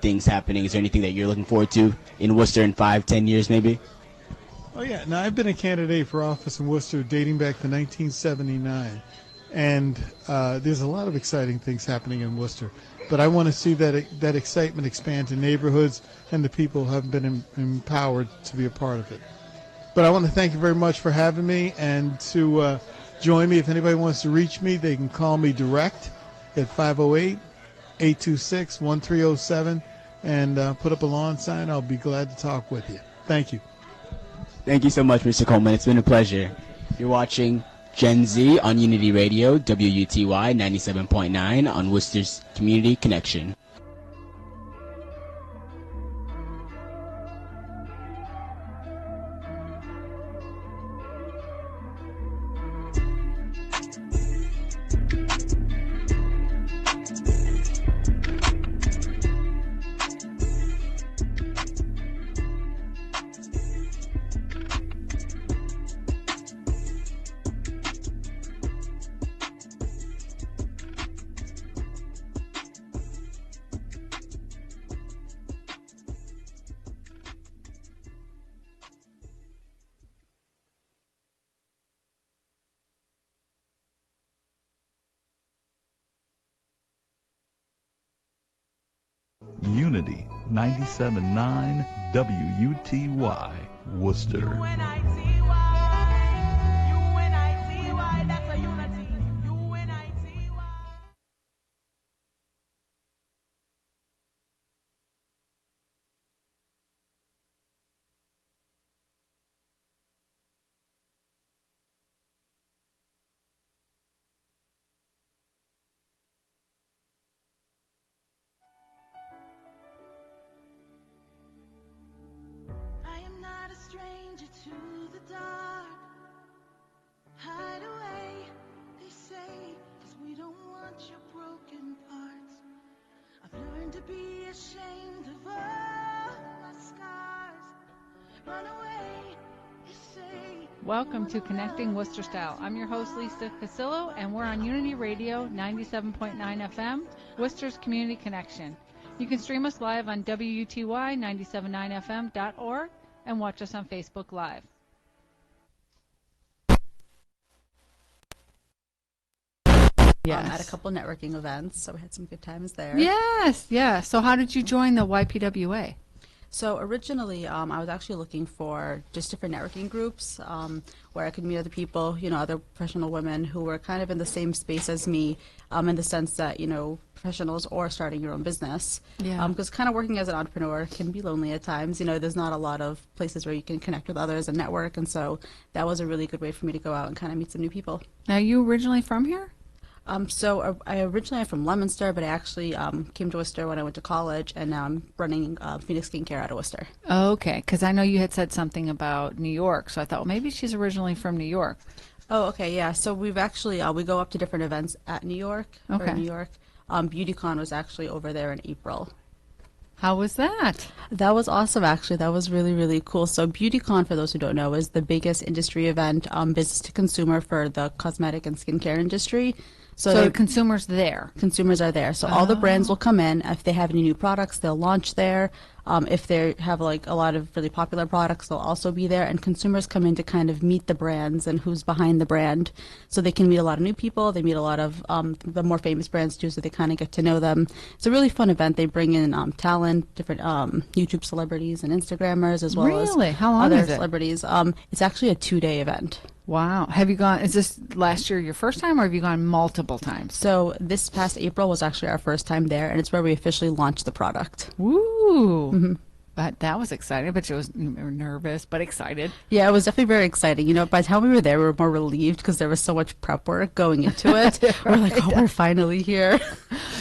things happening? Is there anything that you're looking forward to in Worcester in 5-10 years maybe? Oh, yeah. Now, I've been a candidate for office in Worcester dating back to 1979. And there's a lot of exciting things happening in Worcester. But I want to see that excitement expand to neighborhoods and the people who have been empowered to be a part of it. But I want to thank you very much for having me and to join me. If anybody wants to reach me, they can call me direct at 508-826-1307 and put up a lawn sign. I'll be glad to talk with you. Thank you. Thank you so much, Mr. Coleman. It's been a pleasure. You're watching Gen Z on Unity Radio, WUTY 97.9 on Worcester's Community Connection. Unity 97.9 WUTY, Worcester. To the dark, hide away, they say, 'cause we don't want your broken parts. I've learned to be ashamed of all my scars. Run away, they say. Welcome to Connecting Worcester Style. I'm your host, Lisa Casillo, and we're on Unity Radio 97.9 FM, Worcester's Community Connection. You can stream us live on WUTY979FM.org and watch us on Facebook Live. Yes. At a couple networking events, so we had some good times there. Yes, yeah. So how did you join the YPWA? So originally, I was actually looking for just different networking groups where I could meet other people, other professional women who were kind of in the same space as me, in the sense that, professionals or starting your own business. Yeah. Because kind of working as an entrepreneur can be lonely at times. There's not a lot of places where you can connect with others and network, and so that was a really good way for me to go out and kind of meet some new people. Now, are you originally from here? So I originally am from Leominster, but I actually came to Worcester when I went to college, and now I'm running Phenic Skincare out of Worcester. Okay, because I know you had said something about New York, so I thought, well, maybe she's originally from New York. Oh, okay, yeah. So we've actually, we go up to different events at New York. Okay. Or New York. BeautyCon was actually over there in April. How was that? That was awesome, actually. That was really, really cool. So BeautyCon, for those who don't know, is the biggest industry event, business to consumer for the cosmetic and skincare industry. So consumers there? Consumers are there. So all the brands will come in. If they have any new products, they'll launch there. If they have like a lot of really popular products, they'll also be there. And consumers come in to kind of meet the brands and who's behind the brand. So they can meet a lot of new people. They meet a lot of the more famous brands too, so they kind of get to know them. It's a really fun event. They bring in talent, different YouTube celebrities and Instagrammers, as well as How long other is it? celebrities. It's actually a 2-day event. Wow. Have you gone, is this last year your first time, or have you gone multiple times? So this past April was actually our first time there, and it's where we officially launched the product. Woo! Mm-hmm. But that was exciting. I bet you was nervous, but excited. Yeah, it was definitely very exciting. By the time we were there, we were more relieved because there was so much prep work going into it. We're like, oh, we're finally here.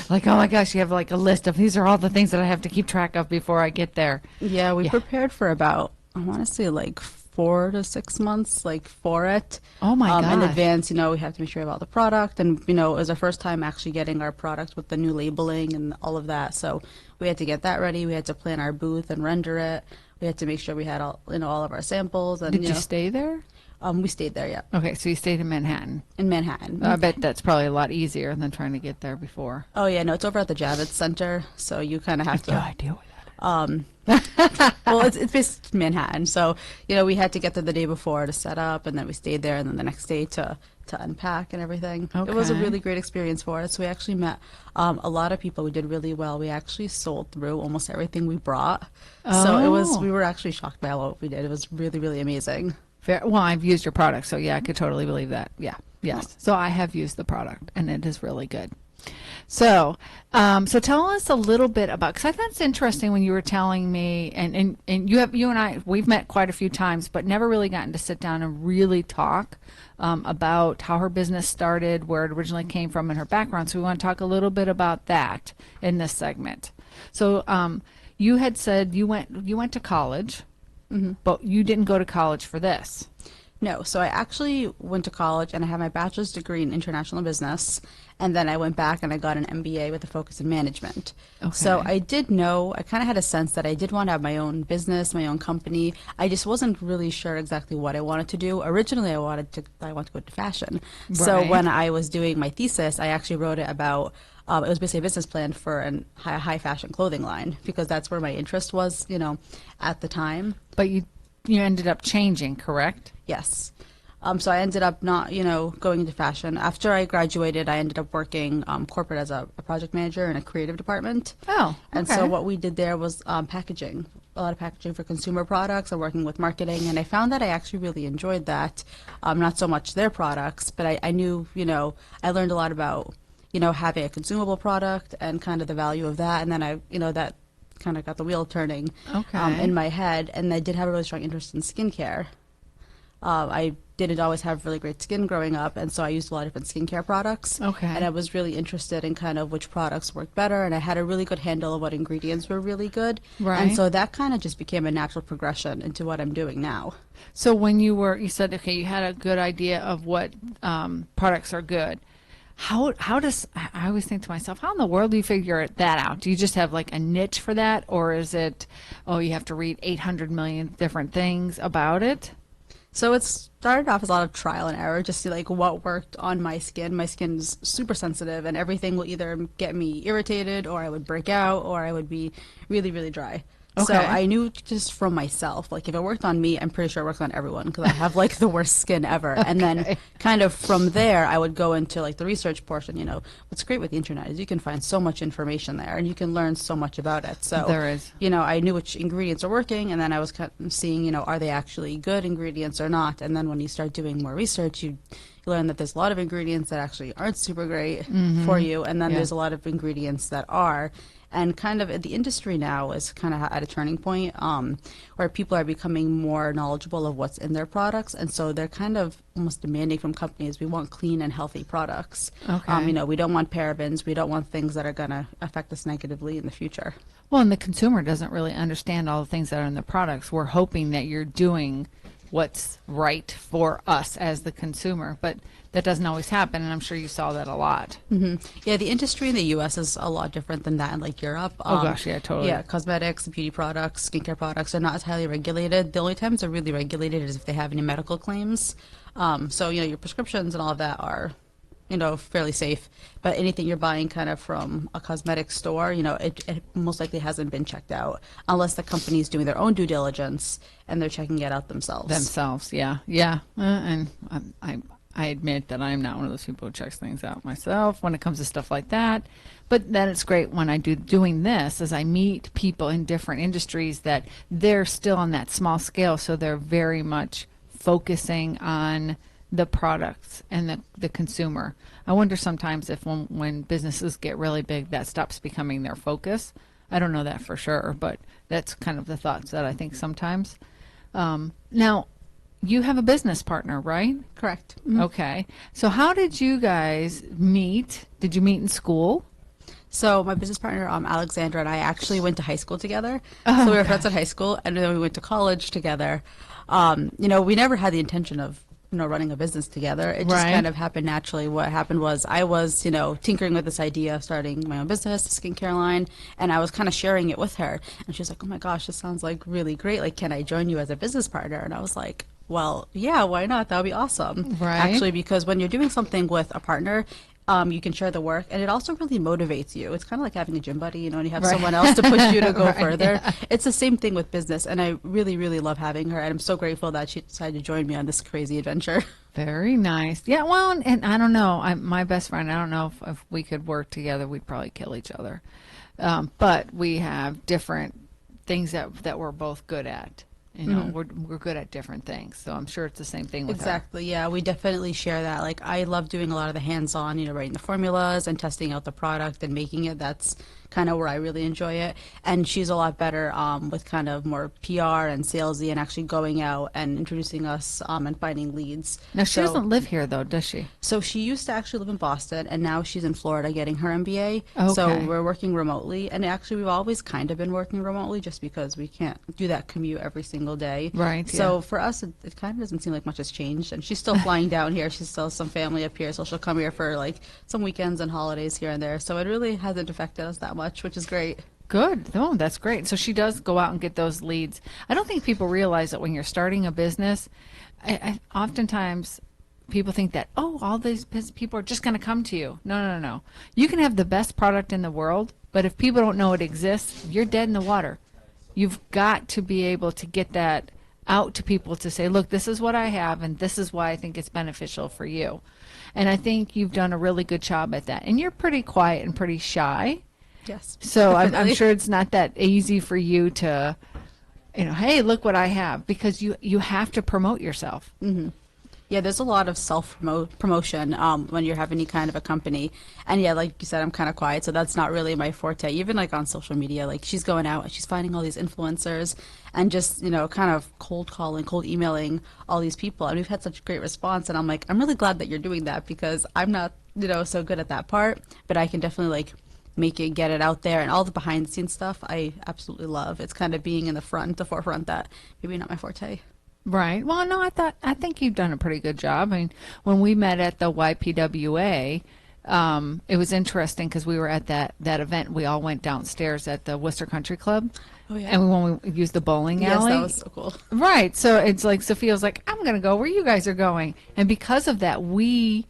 Like, oh my gosh, you have like a list of these are all the things that I have to keep track of before I get there. Yeah, we prepared for about, I want to say like 4 to 6 months, like for it. Oh my gosh. In advance, we have to make sure about the product, and it was our first time actually getting our product with the new labeling and all of that. So we had to get that ready. We had to plan our booth and render it. We had to make sure we had all of our samples. And did you stay there? We stayed there, yeah, Okay, so you stayed in Manhattan. in Manhattan. I bet that's probably a lot easier than trying to get there before. Oh yeah, no, it's over at the Javits Center, so you kind of have to. No idea what that is. Well, it's based in Manhattan, so we had to get there the day before to set up, and then we stayed there, and then the next day to unpack and everything. It was a Okay. really great experience for us. We actually met a lot of people. We did really well. We actually sold through almost everything we brought. So Oh. we were actually shocked by what we did. It was really, really amazing. Well, I've used your product, so yeah, I could totally believe that. Yeah, yes. So I have used the product, and it is really good. So, so tell us a little bit about, because I thought it's interesting when you were telling me, and you and I, we've met quite a few times, but never really gotten to sit down and really talk about how her business started, where it originally came from, and her background. So we want to talk a little bit about that in this segment. So, you had said you went to college, but you didn't go to college for this. No, so I actually went to college and I had my bachelor's degree in international business, and then I went back and I got an MBA with a focus in management. So Okay. I did know, I kind of had a sense that I did want to have my own business, my own company. I just wasn't really sure exactly what I wanted to do. Originally, I wanted to go into fashion. So Right. when I was doing my thesis, I actually wrote it about, it was basically a business plan for a high fashion clothing line, because that's where my interest was, at the time. But you ended up changing, correct? Yes. So I ended up not, going into fashion. After I graduated, I ended up working corporate as a project manager in a creative department. Oh, And okay. so what we did there was packaging, a lot of packaging for consumer products and working with marketing. And I found that I actually really enjoyed that. Not so much their products, but I knew, I learned a lot about, having a consumable product and kind of the value of that. And then that kind of got the wheel turning Okay. in my head. And I did have a really strong interest in skincare. I didn't always have really great skin growing up, and so I used a lot of different skincare products. Okay. And I was really interested in kind of which products worked better, and I had a really good handle of what ingredients were really good. Right. And so that kind of just became a natural progression into what I'm doing now. So when you said, okay, you had a good idea of what products are good. How does, I always think to myself, how in the world do you figure that out? Do you just have like a niche for that, or is it, you have to read 800 million different things about it? So it started off as a lot of trial and error, just to like what worked on my skin. My skin's super sensitive, and everything will either get me irritated, or I would break out, or I would be really, really dry. So Okay. I knew just from myself, like if it worked on me, I'm pretty sure it works on everyone, because I have like the worst skin ever. And then kind of from there, I would go into like the research portion. What's great with the internet is you can find so much information there, and you can learn so much about it. So There is. I knew which ingredients are working, and then I was kind of seeing, are they actually good ingredients or not? And then when you start doing more research, you learn that there's a lot of ingredients that actually aren't super great for you, and then Yeah. there's a lot of ingredients that are. And kind of the industry now is kind of at a turning point where people are becoming more knowledgeable of what's in their products, and so they're kind of almost demanding from companies, we want clean and healthy products. Okay. We don't want parabens, we don't want things that are going to affect us negatively in the future. Well, and the consumer doesn't really understand all the things that are in the products. We're hoping that you're doing what's right for us as the consumer, but that doesn't always happen, and I'm sure you saw that a lot. Yeah, the industry in the U.S. is a lot different than that in like Europe. Oh, gosh, yeah, totally. Yeah, cosmetics, beauty products, skincare products are not as highly regulated. The only times they're really regulated is if they have any medical claims. So your prescriptions and all of that are, fairly safe. But anything you're buying kind of from a cosmetic store, it most likely hasn't been checked out unless the company's doing their own due diligence and they're checking it out themselves. Yeah. And I admit that I'm not one of those people who checks things out myself when it comes to stuff like that. But then it's great when I doing this, as I meet people in different industries that they're still on that small scale, so they're very much focusing on the products and the consumer. I wonder sometimes if when businesses get really big, that stops becoming their focus. I don't know that for sure, but that's kind of the thoughts that I think sometimes. Now, you have a business partner, right? Correct. Okay. So how did you guys meet? Did you meet in school? So my business partner, Alexandra, and I actually went to high school together. So we were friends at high school, and then we went to college together. We never had the intention of running a business together. It just Right. kind of happened naturally. What happened was I was, tinkering with this idea of starting my own business, a skincare line, and I was kind of sharing it with her. And she was like, "Oh my gosh, this sounds like really great. Like, can I join you as a business partner?" And I was like, Well, yeah, why not? That would be awesome. Right. Actually, because when you're doing something with a partner, you can share the work, and it also really motivates you. It's kind of like having a gym buddy, you know, and you have Right. someone else to push you to go Right, further. yeah. It's the same thing with business, and I really, really love having her, and I'm so grateful that she decided to join me on this crazy adventure. Very nice. Yeah, well, and I don't know. My best friend, I don't know if we could work together, we'd probably kill each other. But we have different things that we're both good at. You know, we're good at different things. So I'm sure it's the same thing with her. Exactly. Yeah, we definitely share that. Like, I love doing a lot of the hands-on, you know, writing the formulas and testing out the product and making it. That's kind of where I really enjoy it. And she's a lot better with kind of more PR and salesy and actually going out and introducing us and finding leads. Now, she So- doesn't live here, though, does she? So she used to actually live in Boston, and now she's in Florida getting her MBA. So Okay. we're working remotely, and actually we've always kind of been working remotely just because we can't do that commute every single day. Right, So yeah. for us, it kind of doesn't seem like much has changed, and she's still flying down here. She still has some family up here, so she'll come here for like some weekends and holidays here and there. So it really hasn't affected us that much, which is great. Good. Oh, that's great. So she does go out and get those leads. I don't think people realize that when you're starting a business, oftentimes people think that, oh, all these people are just going to come to you. No, no, no, no. You can have the best product in the world, but if people don't know it exists, you're dead in the water. You've got to be able to get that out to people to say, look, this is what I have, and this is why I think it's beneficial for you. And I think you've done a really good job at that. And you're pretty quiet and pretty shy. Yes. So I'm Definitely. sure it's not that easy for you to, you know, hey, look what I have, because you have to promote yourself. Yeah, there's a lot of self-promotion when you're having any kind of a company. And yeah, like you said, I'm kind of quiet, so that's not really my forte. Even like on social media, like she's going out and she's finding all these influencers and just, you know, kind of cold calling, cold emailing all these people. And we've had such great response. And I'm like, I'm really glad that you're doing that because I'm not, you know, so good at that part. But I can definitely like make it, get it out there. And all the behind the scenes stuff, I absolutely love. It's kind of being in the forefront that maybe not my forte. Right. Well, no, I think you've done a pretty good job. I mean, when we met at the YPWA, it was interesting because we were at that event. We all went downstairs at the Worcester Country Club. Oh, yeah. And when we used the bowling Yes, alley. that was so cool. Right. So it's like Sophia was like, I'm going to go where you guys are going. And because of that, we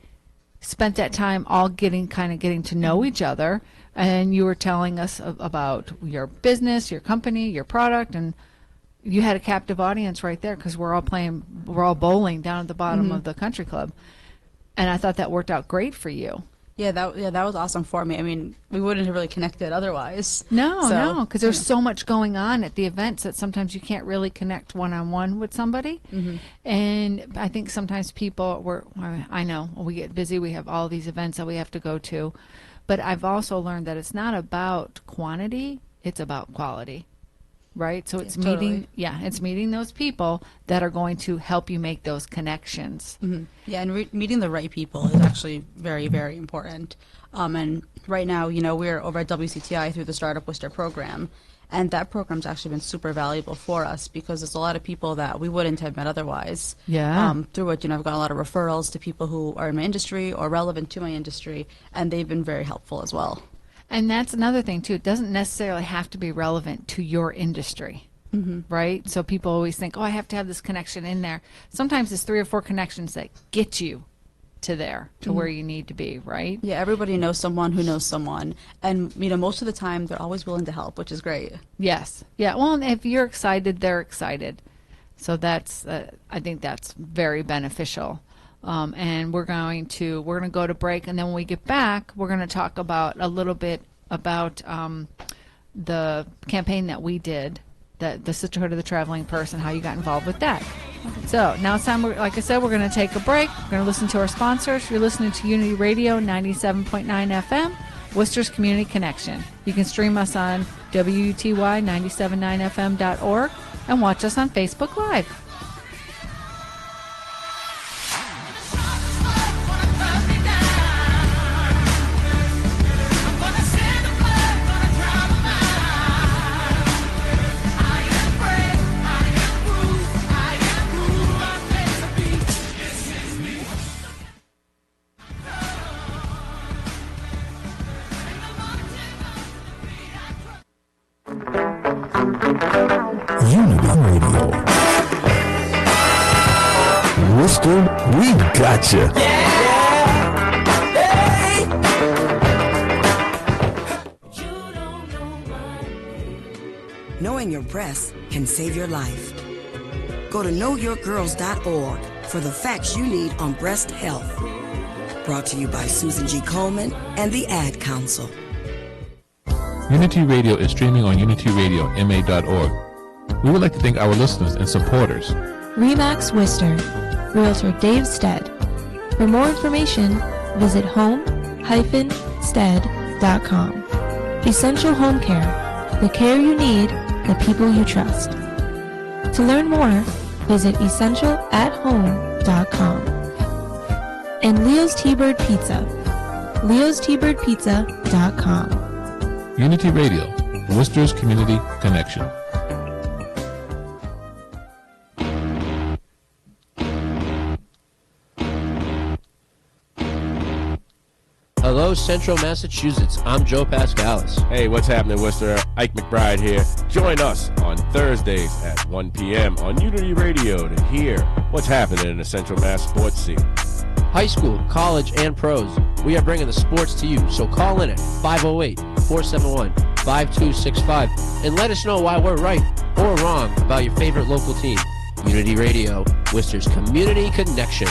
spent that time all getting to know each other. And you were telling us about your business, your company, your product, and you had a captive audience right there because we're all bowling down at the bottom of the country club. And I thought that worked out great for you. Yeah, that was awesome for me. I mean, we wouldn't have really connected otherwise. No, because there's so much going on at the events that sometimes you can't really connect one-on-one with somebody. And I think sometimes I know, we get busy, we have all these events that we have to go to. But I've also learned that it's not about quantity, it's about quality. Right? So it's totally. it's meeting those people that are going to help you make those connections. Yeah, and meeting the right people is actually very, very important. And right now, you know, we're over at WCTI through the Startup Worcester program. And that program's actually been super valuable for us because there's a lot of people that we wouldn't have met otherwise. Yeah. Through it, you know, I've got a lot of referrals to people who are in my industry or relevant to my industry, and they've been very helpful as well. And that's another thing, too. It doesn't necessarily have to be relevant to your industry, right? So people always think, oh, I have to have this connection in there. Sometimes it's 3 or 4 connections that get you to there, to where you need to be, right? Yeah, everybody knows someone who knows someone. And, you know, most of the time, they're always willing to help, which is great. Yes. Yeah. Well, and if you're excited, they're excited. So that's, I think that's very beneficial. And we're going to go to break, and then when we get back, we're going to talk about a little bit about the campaign that we did, the Sisterhood of the Traveling Person, how you got involved with that. So now it's time, like I said, we're going to take a break. We're going to listen to our sponsors. You're listening to Unity Radio 97.9 FM, Worcester's Community Connection. You can stream us on WUTY979fm.org and watch us on Facebook Live. Unity Radio. Worcester, we gotcha. Knowing your breasts can save your life. Go to knowyourgirls.org for the facts you need on breast health. Brought to you by Susan G. Coleman and the Ad Council. Unity Radio is streaming on unityradioMA.org. We would like to thank our listeners and supporters. Remax Worcester, Realtor Dave Stead. For more information, visit home-stead.com. Essential Home Care, the care you need, the people you trust. To learn more, visit essentialathome.com. And Leo's T-Bird Pizza, leostbirdpizza.com. Unity Radio, Worcester's Community Connection. Hello, Central Massachusetts. I'm Joe Pascalis. Hey, what's happening, Worcester? Ike McBride here. Join us on Thursdays at 1 p.m. on Unity Radio to hear what's happening in the Central Mass sports scene. High school, college, and pros. We are bringing the sports to you, so call in at 508-471-5265 and let us know why we're right or wrong about your favorite local team. Unity Radio, Worcester's Community Connection.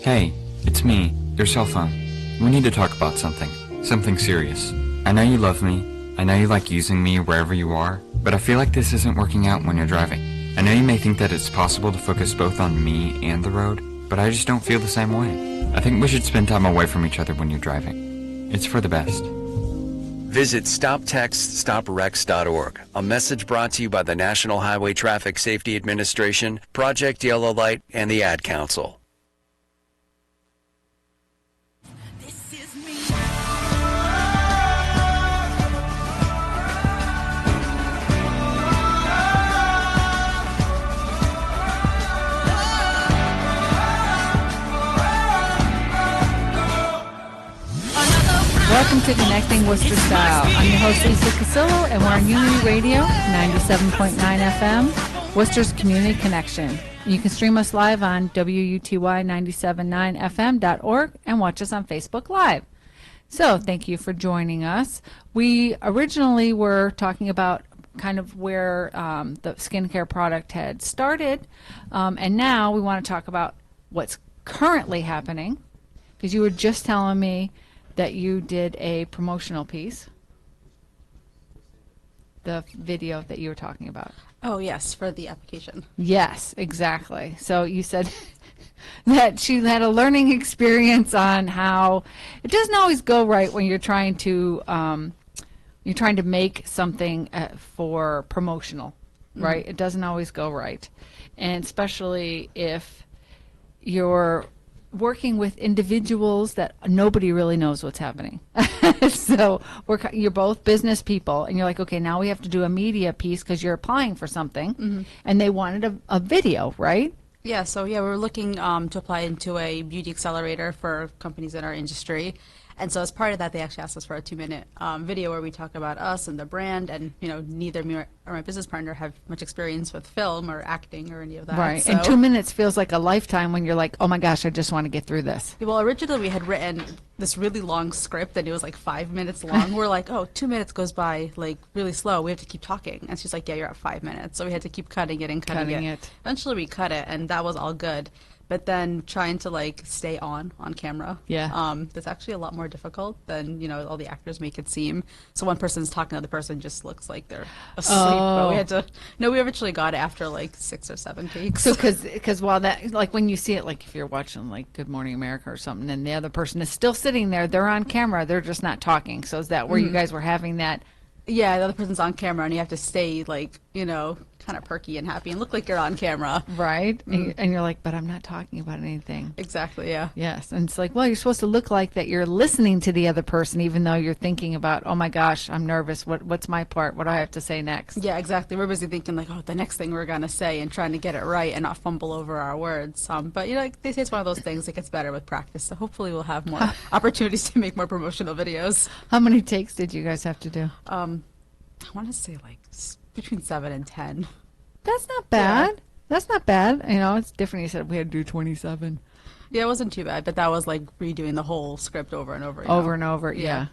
Hey, it's me, your cell phone. We need to talk about something serious. I know you love me, I know you like using me wherever you are, but I feel like this isn't working out when you're driving. I know you may think that it's possible to focus both on me and the road, but I just don't feel the same way. I think we should spend time away from each other when you're driving. It's for the best. Visit StopTextStopWrecks.org, a message brought to you by the National Highway Traffic Safety Administration, Project Yellow Light, and the Ad Council. Welcome to Connecting Worcester Style. I'm your host, Lisa Casillo, and we're on Unity Radio, 97.9 FM, Worcester's Community Connection. You can stream us live on WUTY979FM.org and watch us on Facebook Live. So thank you for joining us. We originally were talking about kind of where the skincare product had started, and now we want to talk about what's currently happening, because you were just telling me that you did a promotional piece, the video that you were talking about. Oh, yes, for the application. Yes, exactly. So you said that she had a learning experience on how it doesn't always go right when you're trying to make something for promotional, right? It doesn't always go right, and especially if you're working with individuals that nobody really knows what's happening. So you're both business people, and you're like, okay, now we have to do a media piece because you're applying for something, and they wanted a video, right? Yeah, so we were looking to apply into a beauty accelerator for companies in our industry. And so as part of that, they actually asked us for a 2-minute video where we talk about us and the brand, and neither me or my business partner have much experience with film or acting or any of that. Right, so. and 2 minutes feels like a lifetime when you're like, oh my gosh, I just want to get through this. Well, originally we had written this really long script, and it was like 5 minutes long. We're like, oh, 2 minutes goes by like really slow. We have to keep talking. And she's like, yeah, you're at 5 minutes. So we had to keep cutting it and cutting it. Eventually we cut it, and that was all good. But then trying to like stay on camera, that's actually a lot more difficult than all the actors make it seem. So one person's talking, the other person just looks like they're asleep. But we had to. No, we eventually got it after like 6 or 7 takes. So because while that, like when you see it, like if you're watching like Good Morning America or something, and the other person is still sitting there, they're on camera, they're just not talking. So is that where you guys were having that? Yeah, the other person's on camera, and you have to stay like kind of perky and happy and look like you're on camera. Right. And you're like, but I'm not talking about anything. Exactly, yeah. Yes. And it's like, well, you're supposed to look like that you're listening to the other person, even though you're thinking about, oh my gosh, I'm nervous. What's my part? What do I have to say next? Yeah, exactly. We're busy thinking like, oh, the next thing we're going to say, and trying to get it right and not fumble over our words. But, like they say, it's one of those things that gets better with practice. So hopefully we'll have more opportunities to make more promotional videos. How many takes did you guys have to do? I want to say like between 7 and 10. That's not bad. That's not bad. You know, it's different. You said we had to do 27. Yeah, it wasn't too bad, but that was like redoing the whole script over and over. Over and over. Yeah.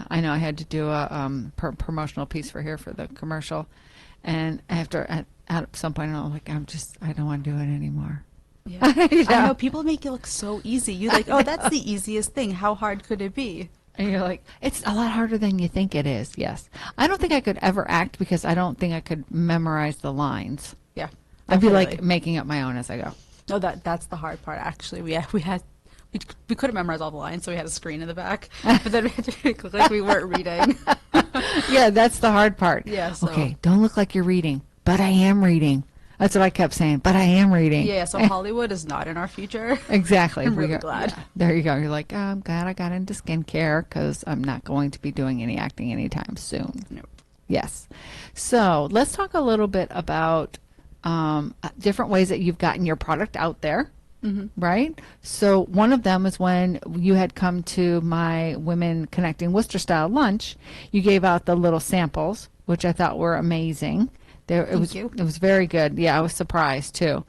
I know. I had to do a promotional piece for the commercial, and after at some point I'm like, I don't want to do it anymore. Yeah. I know people make it look so easy. You're like, oh, that's the easiest thing. How hard could it be? And you're like, it's a lot harder than you think it is. Yes. I don't think I could ever act because I don't think I could memorize the lines. Yeah. I'd be like making up my own as I go. No, that's the hard part actually. We couldn't memorize all the lines, so we had a screen in the back. But then we had to look like we weren't reading. Yeah, that's the hard part. Yeah. So. Okay, don't look like you're reading, but I am reading. That's what I kept saying, but I am reading. Yeah, so Hollywood is not in our future. Exactly. I'm really glad. Yeah, there you go. You're like, oh, I'm glad I got into skincare because I'm not going to be doing any acting anytime soon. Nope. Yes. So let's talk a little bit about different ways that you've gotten your product out there. Mm-hmm. Right? So one of them is when you had come to my Women Connecting Worcester Style lunch, you gave out the little samples, which I thought were amazing. It was very good. Yeah, I was surprised too,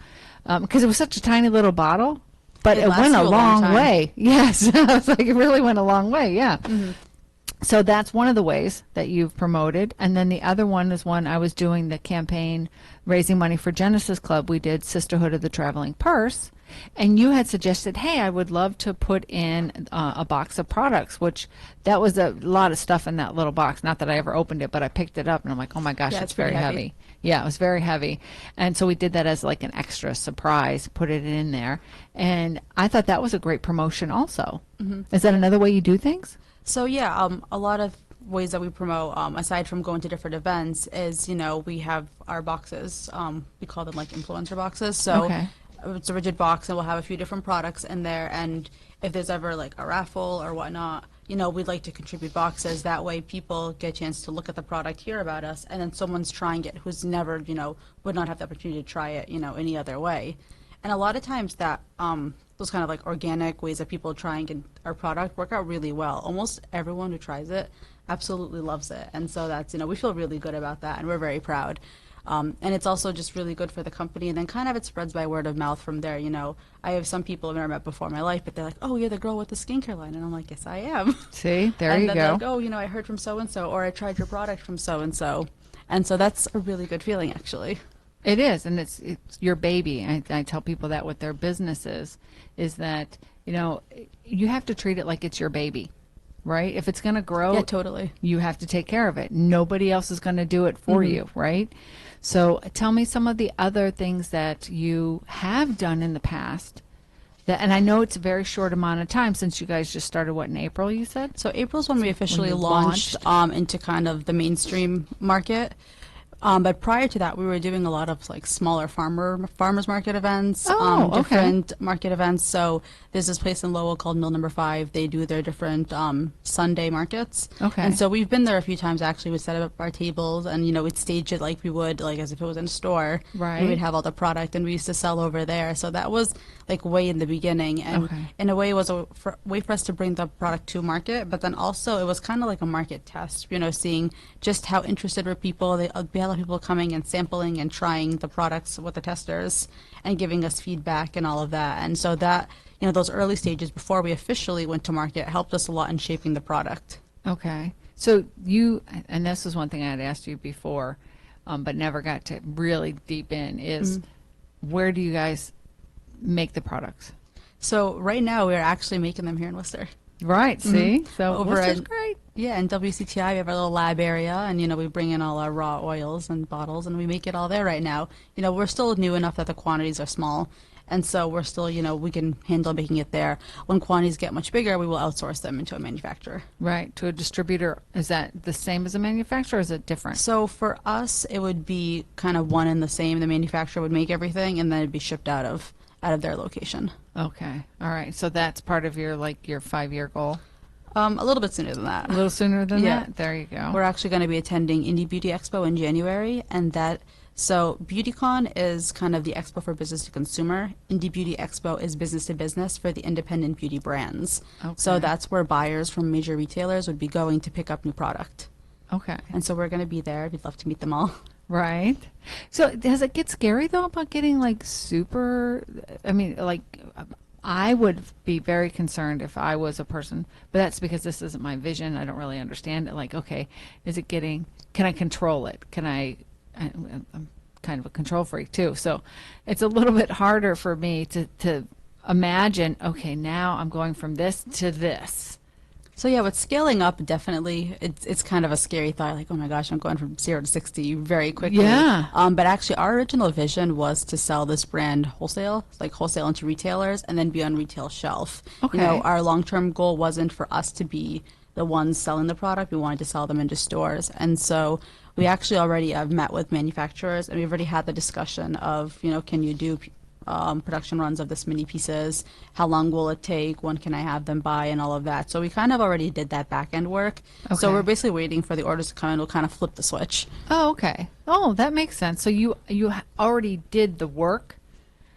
because it was such a tiny little bottle, but it went a long way. Yes, I was like, it really went a long way. Yeah. Mm-hmm. So that's one of the ways that you've promoted, and then the other one is when I was doing the campaign raising money for Genesis Club. We did Sisterhood of the Traveling Purse, and you had suggested, hey, I would love to put in a box of products, which that was a lot of stuff in that little box. Not that I ever opened it, but I picked it up and I'm like, oh my gosh, it's very heavy. Yeah, it was very heavy. And so we did that as like an extra surprise, put it in there. And I thought that was a great promotion also. Mm-hmm. Is that another way you do things? So yeah, a lot of ways that we promote, aside from going to different events, is, we have our boxes. We call them like influencer boxes. So it's a rigid box and we'll have a few different products in there. And if there's ever like a raffle or whatnot, we'd like to contribute boxes. That way people get a chance to look at the product, hear about us, and then someone's trying it who's never, would not have the opportunity to try it, any other way. And a lot of times that those kind of like organic ways that people try and get our product work out really well. Almost everyone who tries it absolutely loves it. And so that's, we feel really good about that and we're very proud. And it's also just really good for the company, and then kind of it spreads by word of mouth from there. I have some people I've never met before in my life, but they're like, oh, you're the girl with the skincare line. And I'm like, yes, I am. See, there and you then go. They're like, oh, I heard from so-and-so, or I tried your product from so-and-so. And so that's a really good feeling, actually. It is, and it's your baby. I tell people that with their businesses is that, you have to treat it like it's your baby, right? If it's going to grow, yeah, totally, you have to take care of it. Nobody else is going to do it for you, right? So tell me some of the other things that you have done in the past. And I know it's a very short amount of time since you guys just started, in April, you said? So April's when we officially launched into kind of the mainstream market. But prior to that, we were doing a lot of like smaller farmers market events, different market events. So there's this place in Lowell called Mill Number 5. They do their different Sunday markets. Okay. And so we've been there a few times. Actually, we set up our tables and we'd stage it like we would like as if it was in a store. Right. And we'd have all the product, and we used to sell over there. So that was like way in the beginning, and in a way it was a way for us to bring the product to market. But then also it was kind of like a market test. Seeing just how interested were people. We had a lot of people coming and sampling and trying the products with the testers and giving us feedback and all of that. And so that, those early stages before we officially went to market helped us a lot in shaping the product. Okay. So and this is one thing I had asked you before, but never got to really deep in, is where do you guys make the products? So right now we're actually making them here in Worcester. Right, see? So Worcester's great. Yeah, in WCTI we have our little lab area, and we bring in all our raw oils and bottles, and we make it all there right now. We're still new enough that the quantities are small, and so we're still, we can handle making it there. When quantities get much bigger, we will outsource them into a manufacturer. Right, to a distributor. Is that the same as a manufacturer, or is it different? So for us, it would be kind of one and the same. The manufacturer would make everything, and then it'd be shipped out of their location. Okay, all right. So that's part of your 5-year goal? A little bit sooner than that. A little sooner than that? There you go. We're actually going to be attending Indie Beauty Expo in January, and so BeautyCon is kind of the expo for business to consumer. Indie Beauty Expo is business to business for the independent beauty brands. Okay. So that's where buyers from major retailers would be going to pick up new product. Okay. And so we're going to be there. We'd love to meet them all. Right. So does it get scary though about getting like super? I mean, like I would be very concerned if I was a person, but that's because this isn't my vision. I don't really understand it. Like, okay, is it getting? Can I control it? Can I'm kind of a control freak too, so it's a little bit harder for me to imagine. Okay, now I'm going from this to this. So yeah, with scaling up, definitely, it's kind of a scary thought. Like, oh my gosh, I'm going from 0 to 60 very quickly. Yeah. But actually, our original vision was to sell this brand wholesale, like wholesale into retailers, and then be on retail shelf. Okay. You know, our long-term goal wasn't for us to be the ones selling the product. We wanted to sell them into stores, and so we actually already have met with manufacturers, and we've already had the discussion of, you know, can you do production runs of this many pieces? How long will it take? When can I have them by? And all of that. So we kind of already did that back end work. Okay. So we're basically waiting for the orders to come in. We'll kind of flip the switch. Oh, okay. Oh, that makes sense. So you already did the work,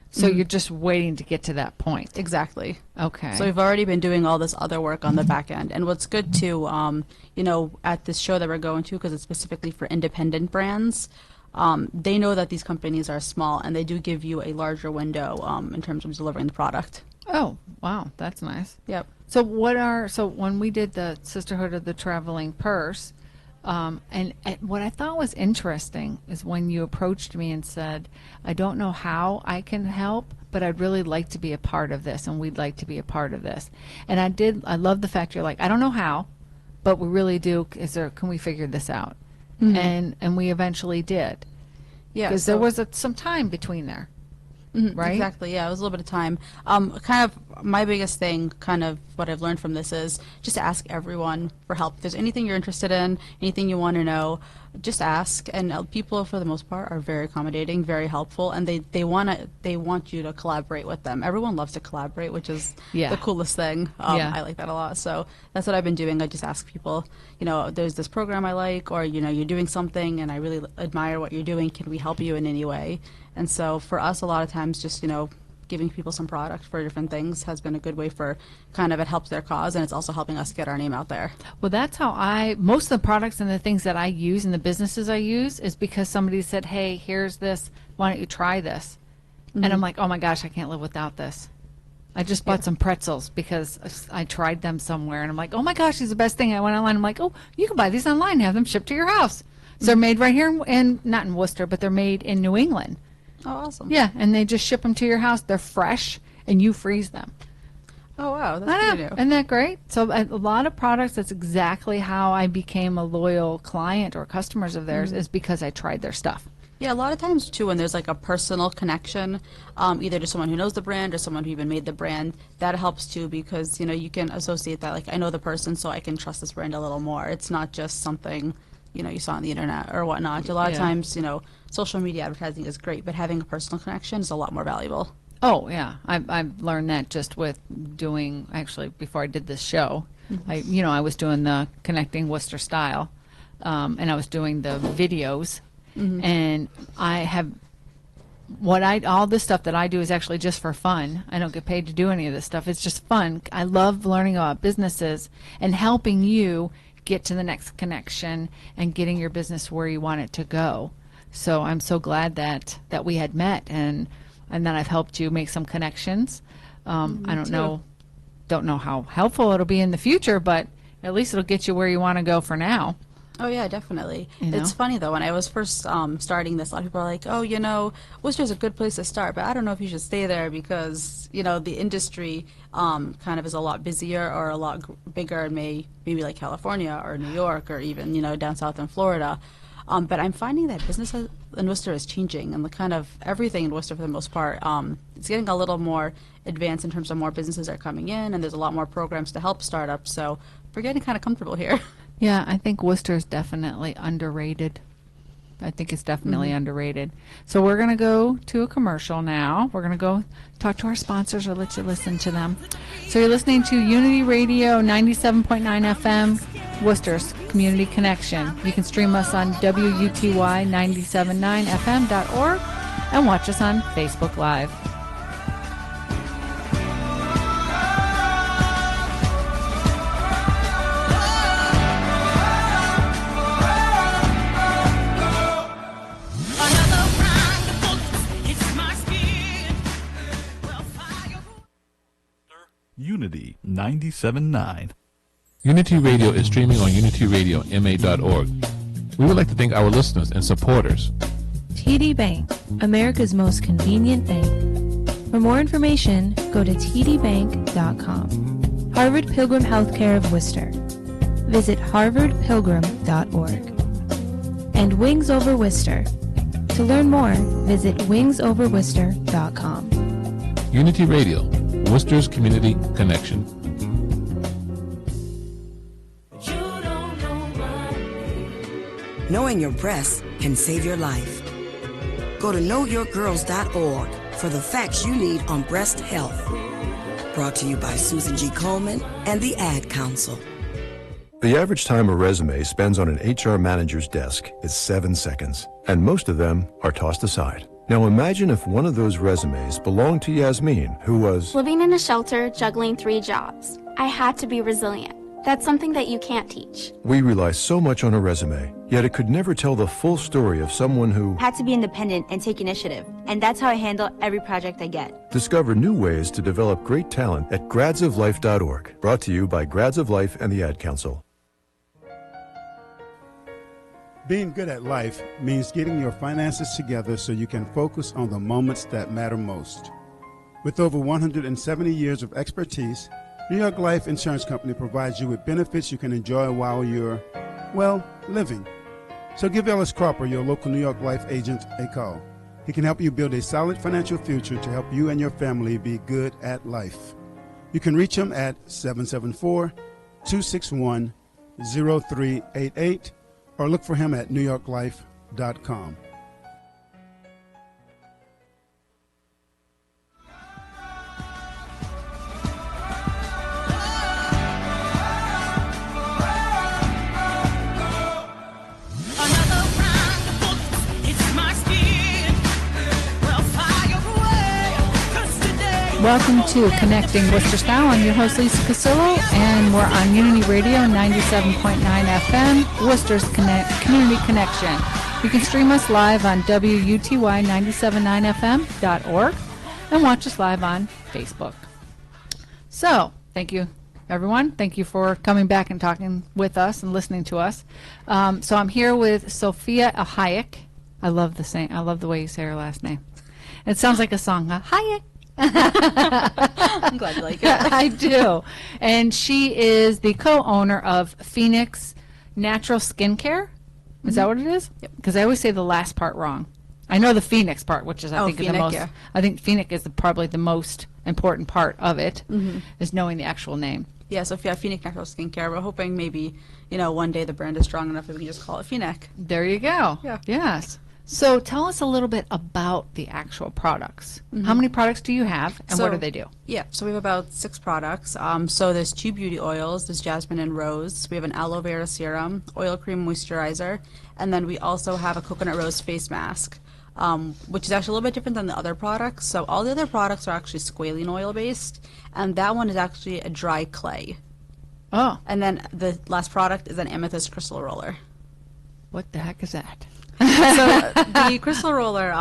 so you're just waiting to get to that point. Exactly. Okay. So we've already been doing all this other work on the back end. And what's good too, you know, at this show that we're going to, because it's specifically for independent brands, they know that these companies are small, and they do give you a larger window in terms of delivering the product. Oh, wow, that's nice. Yep. So when we did the Sisterhood of the Traveling Purse, and what I thought was interesting is when you approached me and said, I don't know how I can help, but I'd really like to be a part of this, and we'd like to be a part of this. And I love the fact you're like, I don't know how, but we really do. Can we figure this out? Mm-hmm. And we eventually did. Yeah, because there was some time between there. Right? Exactly. Yeah, it was a little bit of time. Kind of my biggest thing, kind of what I've learned from this is just to ask everyone for help. If there's anything you're interested in, anything you want to know, just ask. And people, for the most part, are very accommodating, very helpful, and they want you to collaborate with them. Everyone loves to collaborate, which is the coolest thing. I like that a lot. So that's what I've been doing. I just ask people, you know, there's this program I like, or you know, you're doing something, and I really admire what you're doing. Can we help you in any way? And so for us, a lot of times, just, you know, giving people some product for different things has been a good way for kind of, it helps their cause, and it's also helping us get our name out there. Well, that's how most of the products and the things that I use and the businesses I use is because somebody said, hey, here's this, why don't you try this? And I'm like, oh my gosh, I can't live without this. I just bought some pretzels because I tried them somewhere, and I'm like, oh my gosh, these are the best thing. I went online, I'm like, oh, you can buy these online and have them shipped to your house. So they're made right here not in Worcester, but they're made in New England. Oh, awesome. Yeah, and they just ship them to your house. They're fresh, and you freeze them. Oh, wow. That's good to know. Isn't that great? So a lot of products, that's exactly how I became a loyal client or customers of theirs is because I tried their stuff. Yeah, a lot of times, too, when there's like a personal connection, either to someone who knows the brand or someone who even made the brand, that helps, too, because, you know, you can associate that, like, I know the person, so I can trust this brand a little more. It's not just something, you know, you saw on the internet or whatnot. A lot of times, you know, social media advertising is great, but having a personal connection is a lot more valuable. Oh, yeah. I've learned that just with doing, actually, before I did this show, I was doing the Connecting Worcester Style, and I was doing the videos, and I have, all this stuff that I do is actually just for fun. I don't get paid to do any of this stuff. It's just fun. I love learning about businesses and helping you get to the next connection and getting your business where you want it to go. So I'm so glad that we had met and then I've helped you make some connections. I don't know how helpful it'll be in the future, but at least it'll get you where you want to go for now. Oh, yeah, definitely. You know? It's funny, though, when I was first starting this, a lot of people are like, oh, you know, Worcester's a good place to start, but I don't know if you should stay there because, you know, the industry kind of is a lot busier or a lot bigger in maybe like California or New York or even, you know, down south in Florida. But I'm finding that business in Worcester is changing, and the kind of everything in Worcester for the most part, it's getting a little more advanced in terms of more businesses are coming in, and there's a lot more programs to help startups, so we're getting kind of comfortable here. Yeah, I think Worcester is definitely underrated. I think it's definitely underrated. So we're going to go to a commercial now. We're going to go talk to our sponsors or let you listen to them. So you're listening to Unity Radio 97.9 FM, Worcester's Community Connection. You can stream us on WUTY979FM.org and watch us on Facebook Live. 97.9. Unity Radio is streaming on unityradioma.org. We would like to thank our listeners and supporters. TD Bank, America's most convenient bank. For more information, go to tdbank.com. Harvard Pilgrim Healthcare of Worcester. Visit harvardpilgrim.org. And Wings Over Worcester. To learn more, visit wingsoverworcester.com. Unity Radio, Worcester's Community Connection. Knowing your breasts can save your life. Go to knowyourgirls.org for the facts you need on breast health. Brought to you by Susan G. Komen and the Ad Council. The average time a resume spends on an HR manager's desk is 7 seconds, and most of them are tossed aside. Now imagine if one of those resumes belonged to Yasmin, who was living in a shelter, juggling 3 jobs. I had to be resilient. That's something that you can't teach. We rely so much on a resume, yet it could never tell the full story of someone who had to be independent and take initiative, and that's how I handle every project I get. Discover new ways to develop great talent at gradsoflife.org. Brought to you by Grads of Life and the Ad Council. Being good at life means getting your finances together so you can focus on the moments that matter most. With over 170 years of expertise, New York Life Insurance Company provides you with benefits you can enjoy while you're, well, living. So give Ellis Cropper, your local New York Life agent, a call. He can help you build a solid financial future to help you and your family be good at life. You can reach him at 774-261-0388 or look for him at newyorklife.com. Welcome to Connecting Worcester Style. I'm your host, Lisa Casillo, and we're on Unity Radio 97.9 FM, Worcester's Community Connection. You can stream us live on WUTY979FM.org and watch us live on Facebook. So, thank you, everyone. Thank you for coming back and talking with us and listening to us. So I'm here with Sophia El-Hayek. I love the way you say her last name. It sounds like a song, Hayek. I'm glad you like it. I do. And she is the co-owner of Phenic Natural Skincare. Is that what it is? Yep. Because I always say the last part wrong. I know the Phoenix part, which is I think Phenic, the most. yeah. I think Phenic is probably the most important part of it, is knowing the actual name. Yeah, so if you have Phenic Natural Skincare, we're hoping maybe, one day the brand is strong enough that we can just call it Phenic. There you go. Yeah. Yes. So tell us a little bit about the actual products. How many products do you have, and what do they do? Yeah, so we have about 6 products. So there's 2 beauty oils. There's jasmine and rose. We have an aloe vera serum, oil cream moisturizer, and then we also have a coconut rose face mask, which is actually a little bit different than the other products. So all the other products are actually squalene oil based, and that one is actually a dry clay. Oh. And then the last product is an amethyst crystal roller. What the heck is that? So the crystal roller,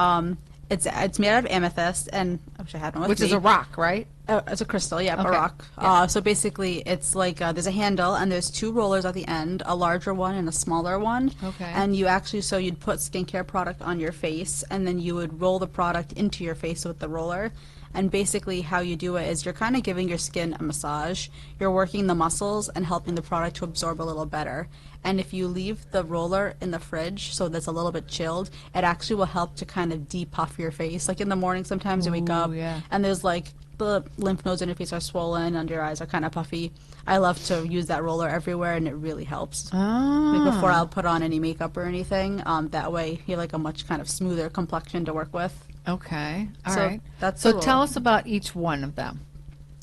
it's made out of amethyst, and I wish I had one with Which me. is a rock, right? It's a crystal, yeah, Okay. a rock. Yeah. So basically, it's like there's a handle, and there's 2 rollers at the end, a larger one and a smaller one. Okay. And you actually, so you'd put skincare product on your face, and then you would roll the product into your face with the roller. And basically how you do it is you're kind of giving your skin a massage. You're working the muscles and helping the product to absorb a little better. And if you leave the roller in the fridge so that's a little bit chilled, it actually will help to kind of depuff your face. Like in the morning sometimes you wake up and there's like the lymph nodes in your face are swollen, under your eyes are kind of puffy. I love to use that roller everywhere, and it really helps. Like before I'll put on any makeup or anything, that way you have like a much kind of smoother complexion to work with. Okay. All So right. that's so the tell roller. us about each one of them.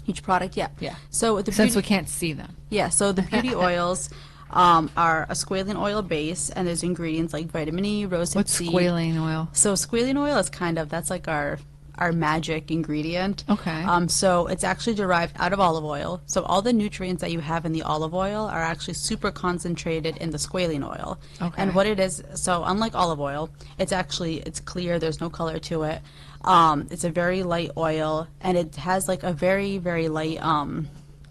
Each product, yeah. Yeah. So the Since beauty- we can't see them. Yeah, so the beauty oils are a squalene oil base, and there's ingredients like vitamin E, rosehip What's seed. squalene oil? So squalene oil is that's like our magic ingredient. Okay. So it's actually derived out of olive oil. So all the nutrients that you have in the olive oil are actually super concentrated in the squalene oil. Okay. And what it is, so unlike olive oil, it's clear, there's no color to it. It's a very light oil, and it has like a very, very light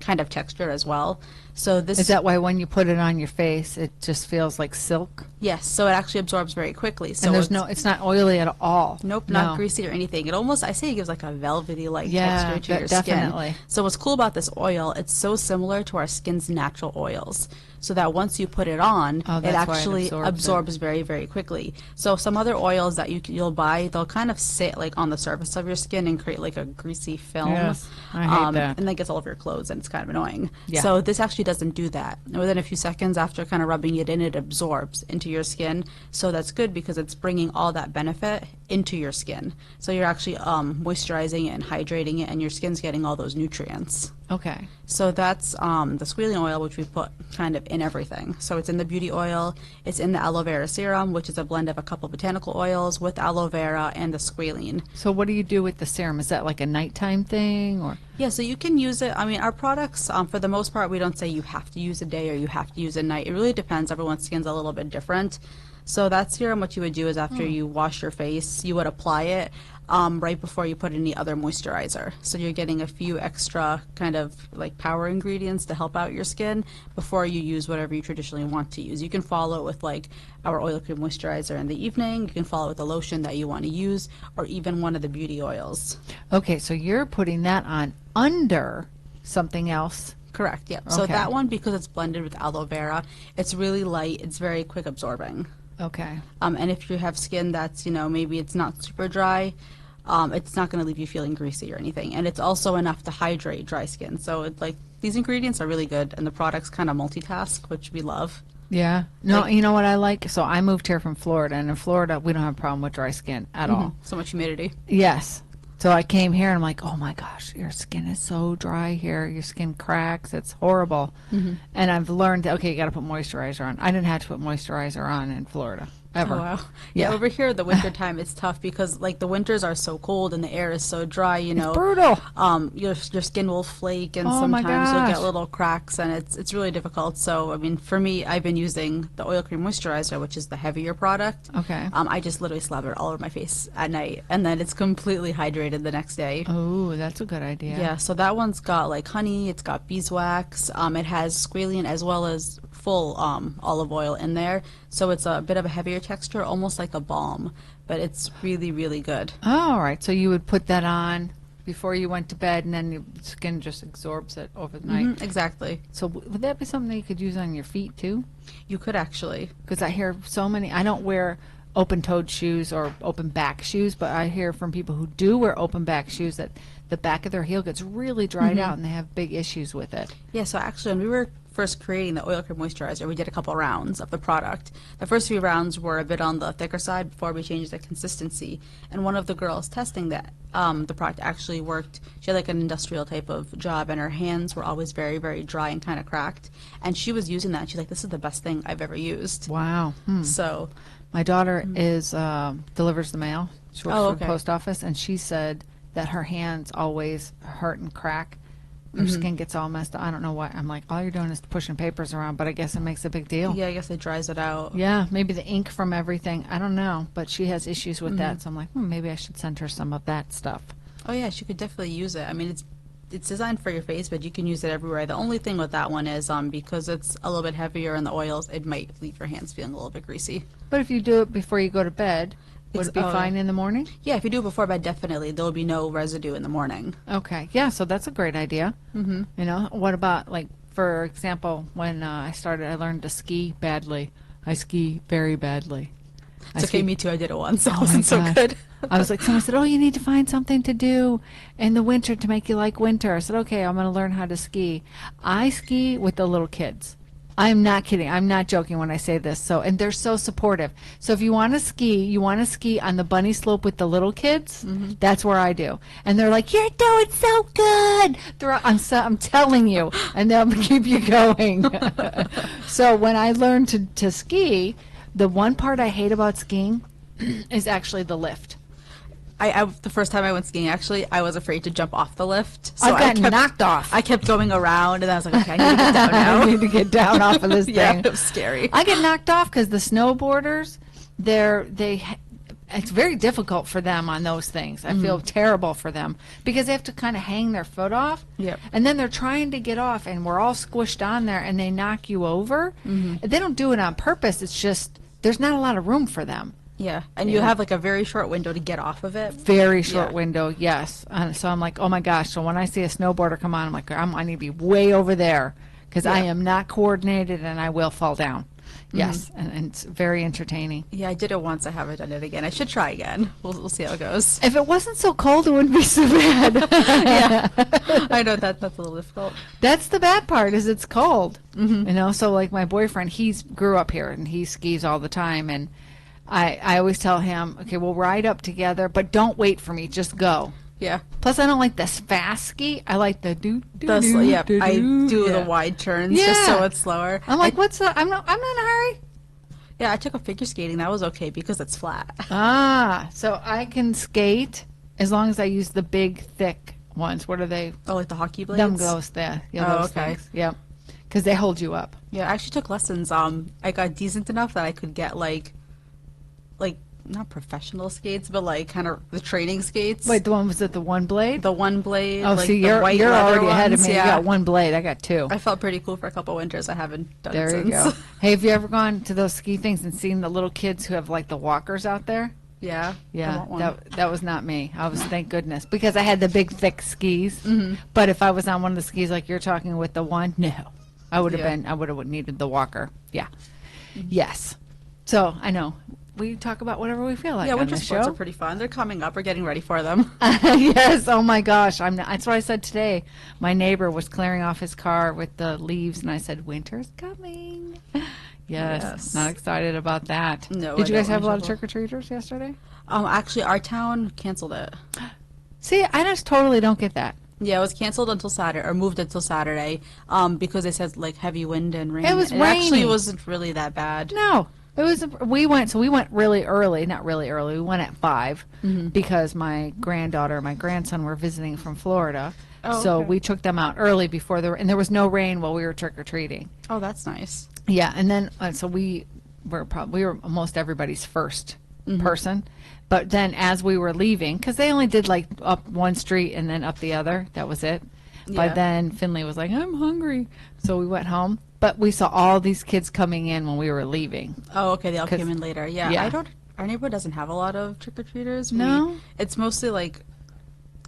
kind of texture as well. So this Is that why when you put it on your face, it just feels like silk? Yes, so it actually absorbs very quickly. So And it's not oily at all. Nope, No. not greasy or anything. It almost, I say it gives like a velvety-like Yeah, texture to your definitely. skin. So what's cool about this oil, it's so similar to our skin's natural oils. So that once you put it on, Oh, it that's why it actually absorbs absorbs very, very quickly. So some other oils that you'll buy, they'll kind of sit like on the surface of your skin and create like a greasy film. Yes, I hate that. And then gets all over your clothes and it's kind of annoying. Yeah. So this actually doesn't do that. And within a few seconds after kind of rubbing it in, it absorbs into your skin. So that's good because it's bringing all that benefit into your skin. So you're actually moisturizing it and hydrating it, and your skin's getting all those nutrients. Okay. So that's the squalene oil, which we put kind of in everything. So it's in the beauty oil, it's in the aloe vera serum, which is a blend of a couple botanical oils with aloe vera and the squalene. So what do you do with the serum? Is that like a nighttime thing, or? Yeah, so you can use it. I mean, our products, for the most part, we don't say you have to use a day or you have to use a night. It really depends. Everyone's skin's a little bit different. So that serum, what you would do is after you wash your face, you would apply it right before you put any other moisturizer. So you're getting a few extra kind of like power ingredients to help out your skin before you use whatever you traditionally want to use. You can follow it with like our oil cream moisturizer in the evening. You can follow it with the lotion that you want to use, or even one of the beauty oils. Okay, so you're putting that on under something else. Correct, yeah. So Okay. that one, because it's blended with aloe vera, it's really light, it's very quick absorbing. Okay. And if you have skin that's, maybe it's not super dry, it's not going to leave you feeling greasy or anything. And it's also enough to hydrate dry skin. So these ingredients are really good, and the products kind of multitask, which we love. Yeah. No, you know what I like? So I moved here from Florida, and in Florida, we don't have a problem with dry skin at all. So much humidity. Yes. So I came here, and I'm like, oh my gosh, your skin is so dry here. Your skin cracks. It's horrible. And I've learned, okay, you got to put moisturizer on. I didn't have to put moisturizer on in Florida. Ever. Oh, wow. Yeah. Yeah, over here, the winter time, it's tough because the winters are so cold and the air is so dry, It's brutal. Your skin will flake, and Oh, my sometimes you'll gosh. get little cracks, and it's really difficult. So, I mean, for me, I've been using the oil cream moisturizer, which is the heavier product. Okay. I just literally slap it all over my face at night, and then it's completely hydrated the next day. Oh, that's a good idea. Yeah, so that one's got honey, it's got beeswax, it has squalene as well as full olive oil in there. So it's a bit of a heavier texture, almost like a balm, but it's really, really good. Oh, all right. So you would put that on before you went to bed, and then your skin just absorbs it overnight. Exactly. So would that be something you could use on your feet too? You could actually. Because I hear so many, I don't wear open-toed shoes or open-back shoes, but I hear from people who do wear open-back shoes that the back of their heel gets really dried out and they have big issues with it. Yeah, so actually when we were first creating the oil cream moisturizer, we did a couple rounds of the product. The first few rounds were a bit on the thicker side before we changed the consistency. And one of the girls testing that the product actually worked. She had an industrial type of job, and her hands were always very, very dry and kind of cracked. And she was using that, and she's like, this is the best thing I've ever used. Wow. So my daughter is delivers the mail. She works for the okay. post office, and she said that her hands always hurt and crack. Her skin gets all messed up. I don't know why. I'm like, all you're doing is pushing papers around, but I guess it makes a big deal. yeah, I guess it dries it out. Yeah, maybe the ink from everything. I don't know, but she has issues with that, so I'm like, maybe I should send her some of that stuff. Oh yeah, she could definitely use it. I mean, it's designed for your face, but you can use it everywhere. The only thing with that one is because it's a little bit heavier in the oils, it might leave your hands feeling a little bit greasy. But if you do it before you go to bed, would it be fine in the morning? Yeah, if you do it before bed, definitely. There will be no residue in the morning. Okay, yeah, so that's a great idea. You know, what about, for example, when I learned to ski badly. I ski very badly. It's okay, me too. I did it once. It Oh wasn't so my good. I was like, someone said, oh, you need to find something to do in the winter to make you like winter. I said, okay, I'm going to learn how to ski. I ski with the little kids. I'm not kidding. I'm not joking when I say this. So, and they're so supportive. So if you want to ski on the bunny slope with the little kids. That's where I do. And they're like, you're doing so good. I'm telling you, and they'll keep you going. So when I learned to ski, the one part I hate about skiing is actually the lift. The first time I went skiing, actually, I was afraid to jump off the lift. So I got knocked off. I kept going around, and I was like, okay, I need to get down now. I need to get down off of this Yeah, thing. it was scary. I get knocked off because the snowboarders, it's very difficult for them on those things. I feel terrible for them because they have to kind of hang their foot off. Yep. And then they're trying to get off, and we're all squished on there, and they knock you over. They don't do it on purpose. It's just there's not a lot of room for them. Yeah, and you have like a very short window to get off of it. Very short window, yes. So I'm like, oh my gosh. So when I see a snowboarder come on, I'm like, I need to be way over there because I am not coordinated and I will fall down. Yes, and it's very entertaining. Yeah, I did it once. I haven't done it again. I should try again. We'll see how it goes. If it wasn't so cold, it wouldn't be so bad. Yeah, I know that's a little difficult. That's the bad part is it's cold. You know, so like my boyfriend, he's grew up here and he skis all the time, and I always tell him, okay, we'll ride up together, but don't wait for me, just go. Yeah. Plus, I don't like this fast ski. I like the do. I do the wide turns just so it's slower. I'm like, what's the? I'm not in a hurry. Yeah, I took a figure skating. That was okay because it's flat. So I can skate as long as I use the big, thick ones. What are they? Oh, like the hockey blades? Them goes there. Yeah, those things. Yep. Because they hold you up. Yeah, I actually took lessons. I got decent enough that I could get like not professional skates, but like kind of the training skates. Wait, the one was it the one blade? The one blade. Oh, like see, the you're already ahead of me. Yeah. You got one blade. I got two. I felt pretty cool for a couple winters. I haven't done it there since. You go. Hey, have you ever gone to those ski things and seen the little kids who have like the walkers out there? Yeah. Yeah. That was not me. I was, thank goodness, because I had the big thick skis. But if I was on one of the skis like you're talking with the one, no, I would have needed the walker. Yeah. Yes. So I know. We talk about whatever we feel like. Yeah, on winter this sports show. are pretty fun. They're coming up. We're getting ready for them. Yes. Oh my gosh. That's what I said today. My neighbor was clearing off his car with the leaves, and I said, "Winter's coming." Yes. Not excited about that. No. Did you guys have a lot of trick or treaters yesterday? Actually, our town canceled it. See, I just totally don't get that. Yeah, it was canceled until Saturday, or moved until Saturday, because they said like heavy wind and rain. It was It actually wasn't really that bad. No. It was. We went really early. Not really early. We went at 5 because my granddaughter and my grandson were visiting from Florida. Oh, so okay. we took them out early before and there was no rain while we were trick or treating. Oh, that's nice. Yeah, and then so we were almost everybody's first person, but then as we were leaving, because they only did like up one street and then up the other. That was it. By then, Finley was like, "I'm hungry," so we went home. But we saw all these kids coming in when we were leaving. Oh, okay. They all came in later. Yeah. Our neighborhood doesn't have a lot of trick-or-treaters. No? It's mostly like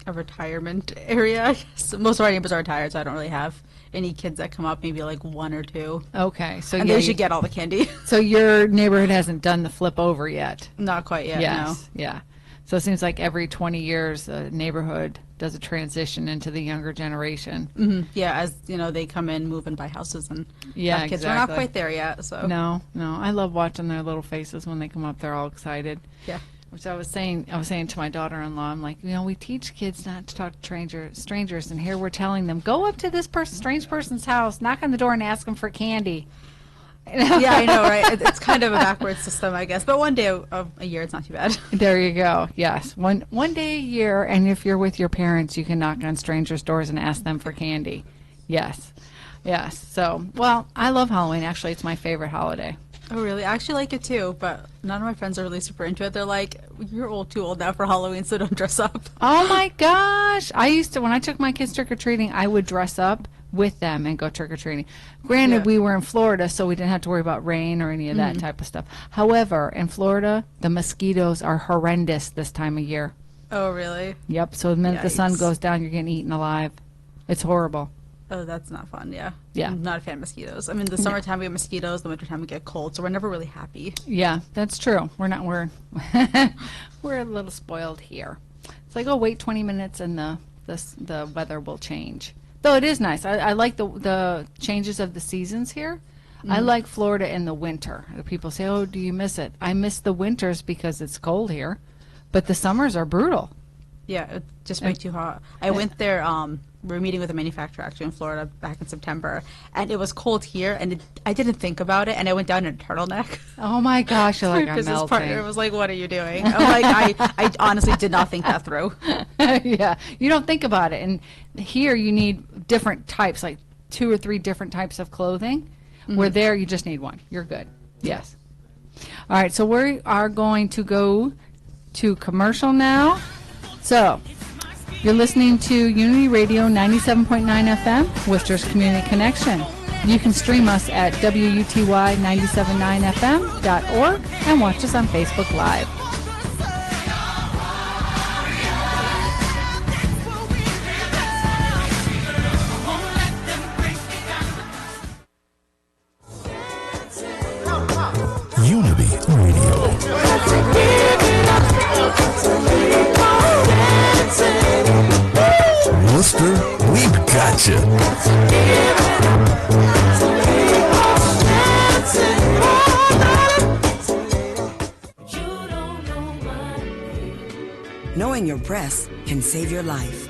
a retirement area, I guess. Most of our neighbors are retired, so I don't really have any kids that come up, maybe like one or two. Okay. So and they should get all the candy. So your neighborhood hasn't done the flip over yet? Not quite yet, yes. No. Yeah. So it seems like every 20 years a neighborhood does a transition into the younger generation. Yeah, as you know, they come in, move and buy houses and have kids. Exactly. We're not quite there yet. So No. I love watching their little faces when they come up. They're all excited. Yeah. Which I was saying to my daughter-in-law, I'm like, we teach kids not to talk to strangers, and here we're telling them, go up to this strange person's house, knock on the door, and ask them for candy. Yeah, I know, right? It's kind of a backwards system, I guess. But one day a year, it's not too bad. There you go. Yes, one day a year, and if you're with your parents, you can knock on strangers' doors and ask them for candy. Yes. So, well, I love Halloween. Actually, it's my favorite holiday. Oh, really? I actually like it too, but none of my friends are really super into it. They're like, "You're too old now for Halloween, so don't dress up." Oh my gosh! I used to, when I took my kids trick or treating, I would dress up with them and go trick or treating. Granted, we were in Florida, so we didn't have to worry about rain or any of that type of stuff. However, in Florida, the mosquitoes are horrendous this time of year. Oh, really? Yep. So the minute the sun goes down, you're getting eaten alive. It's horrible. Oh, that's not fun. Yeah. Yeah. I'm not a fan of mosquitoes. I mean, the summertime we get mosquitoes, the wintertime we get cold, so we're never really happy. Yeah, that's true. We're we're a little spoiled here. It's like, wait 20 minutes and the weather will change. Though it is nice. I like the changes of the seasons here. I like Florida in the winter. People say, "Oh, do you miss it?" I miss the winters because it's cold here, but the summers are brutal. Yeah, it's just way too hot. I went there. We were meeting with a manufacturer actually in Florida back in September, and it was cold here, and I didn't think about it, and I went down in a turtleneck. Oh my gosh, you're like, my I'm business melting. partner was like, "What are you doing?" I'm like, I honestly did not think that through. Yeah, you don't think about it, and here you need different types, like 2 or 3 different types of clothing. Where there you just need one. You're good. Yes. All right, so we are going to go to commercial now. So, you're listening to Unity Radio 97.9 FM, Worcester's Community Connection. You can stream us at WUTY979FM.org and watch us on Facebook Live. Unity Radio. Worcester, we've got you. Knowing your breasts can save your life.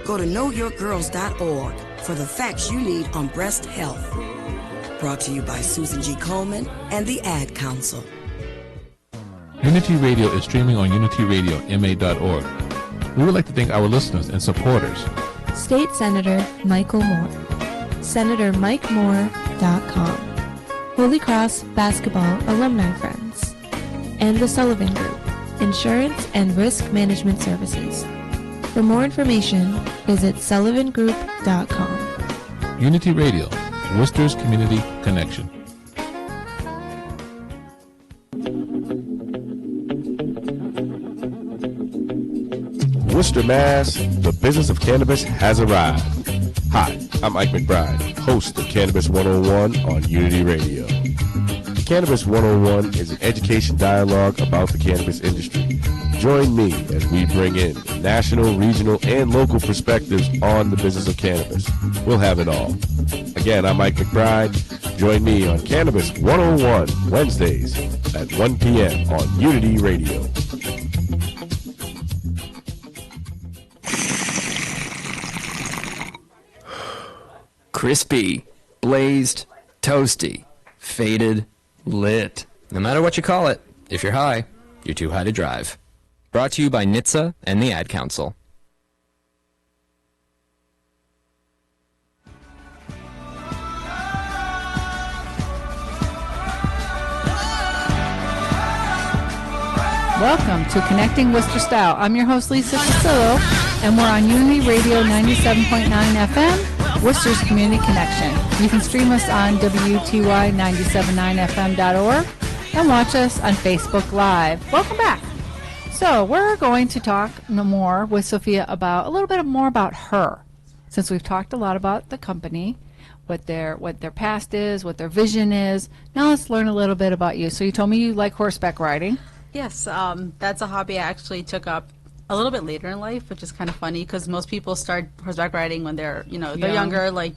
Go to knowyourgirls.org for the facts you need on breast health. Brought to you by Susan G. Komen and the Ad Council. Unity Radio is streaming on unityradioma.org. We would like to thank our listeners and supporters. State Senator Michael Moore, SenatorMikeMoore.com, Holy Cross Basketball Alumni Friends, and the Sullivan Group, Insurance and Risk Management Services. For more information, visit sullivangroup.com. Unity Radio, Worcester's Community Connection. Worcester, Mass., the business of cannabis has arrived. Hi, I'm Ike McBride, host of Cannabis 101 on Unity Radio. Cannabis 101 is an education dialogue about the cannabis industry. Join me as we bring in national, regional, and local perspectives on the business of cannabis. We'll have it all. Again, I'm Ike McBride. Join me on Cannabis 101 Wednesdays at 1 p.m. on Unity Radio. Crispy, blazed, toasty, faded, lit. No matter what you call it, if you're high, you're too high to drive. Brought to you by NHTSA and the Ad Council. Welcome to Connecting Worcester Style. I'm your host, Lisa Casillo, and we're on Unity Radio 97.9 FM, Worcester's Community Connection. You can stream us on WUTY979FM.org and watch us on Facebook Live. Welcome back. So we're going to talk more with Sophia about a little bit more about her, since we've talked a lot about the company, what their past is, what their vision is. Now let's learn a little bit about you. So you told me you like horseback riding. Yes, that's a hobby I actually took up a little bit later in life, which is kind of funny because most people start horseback riding when they're younger, like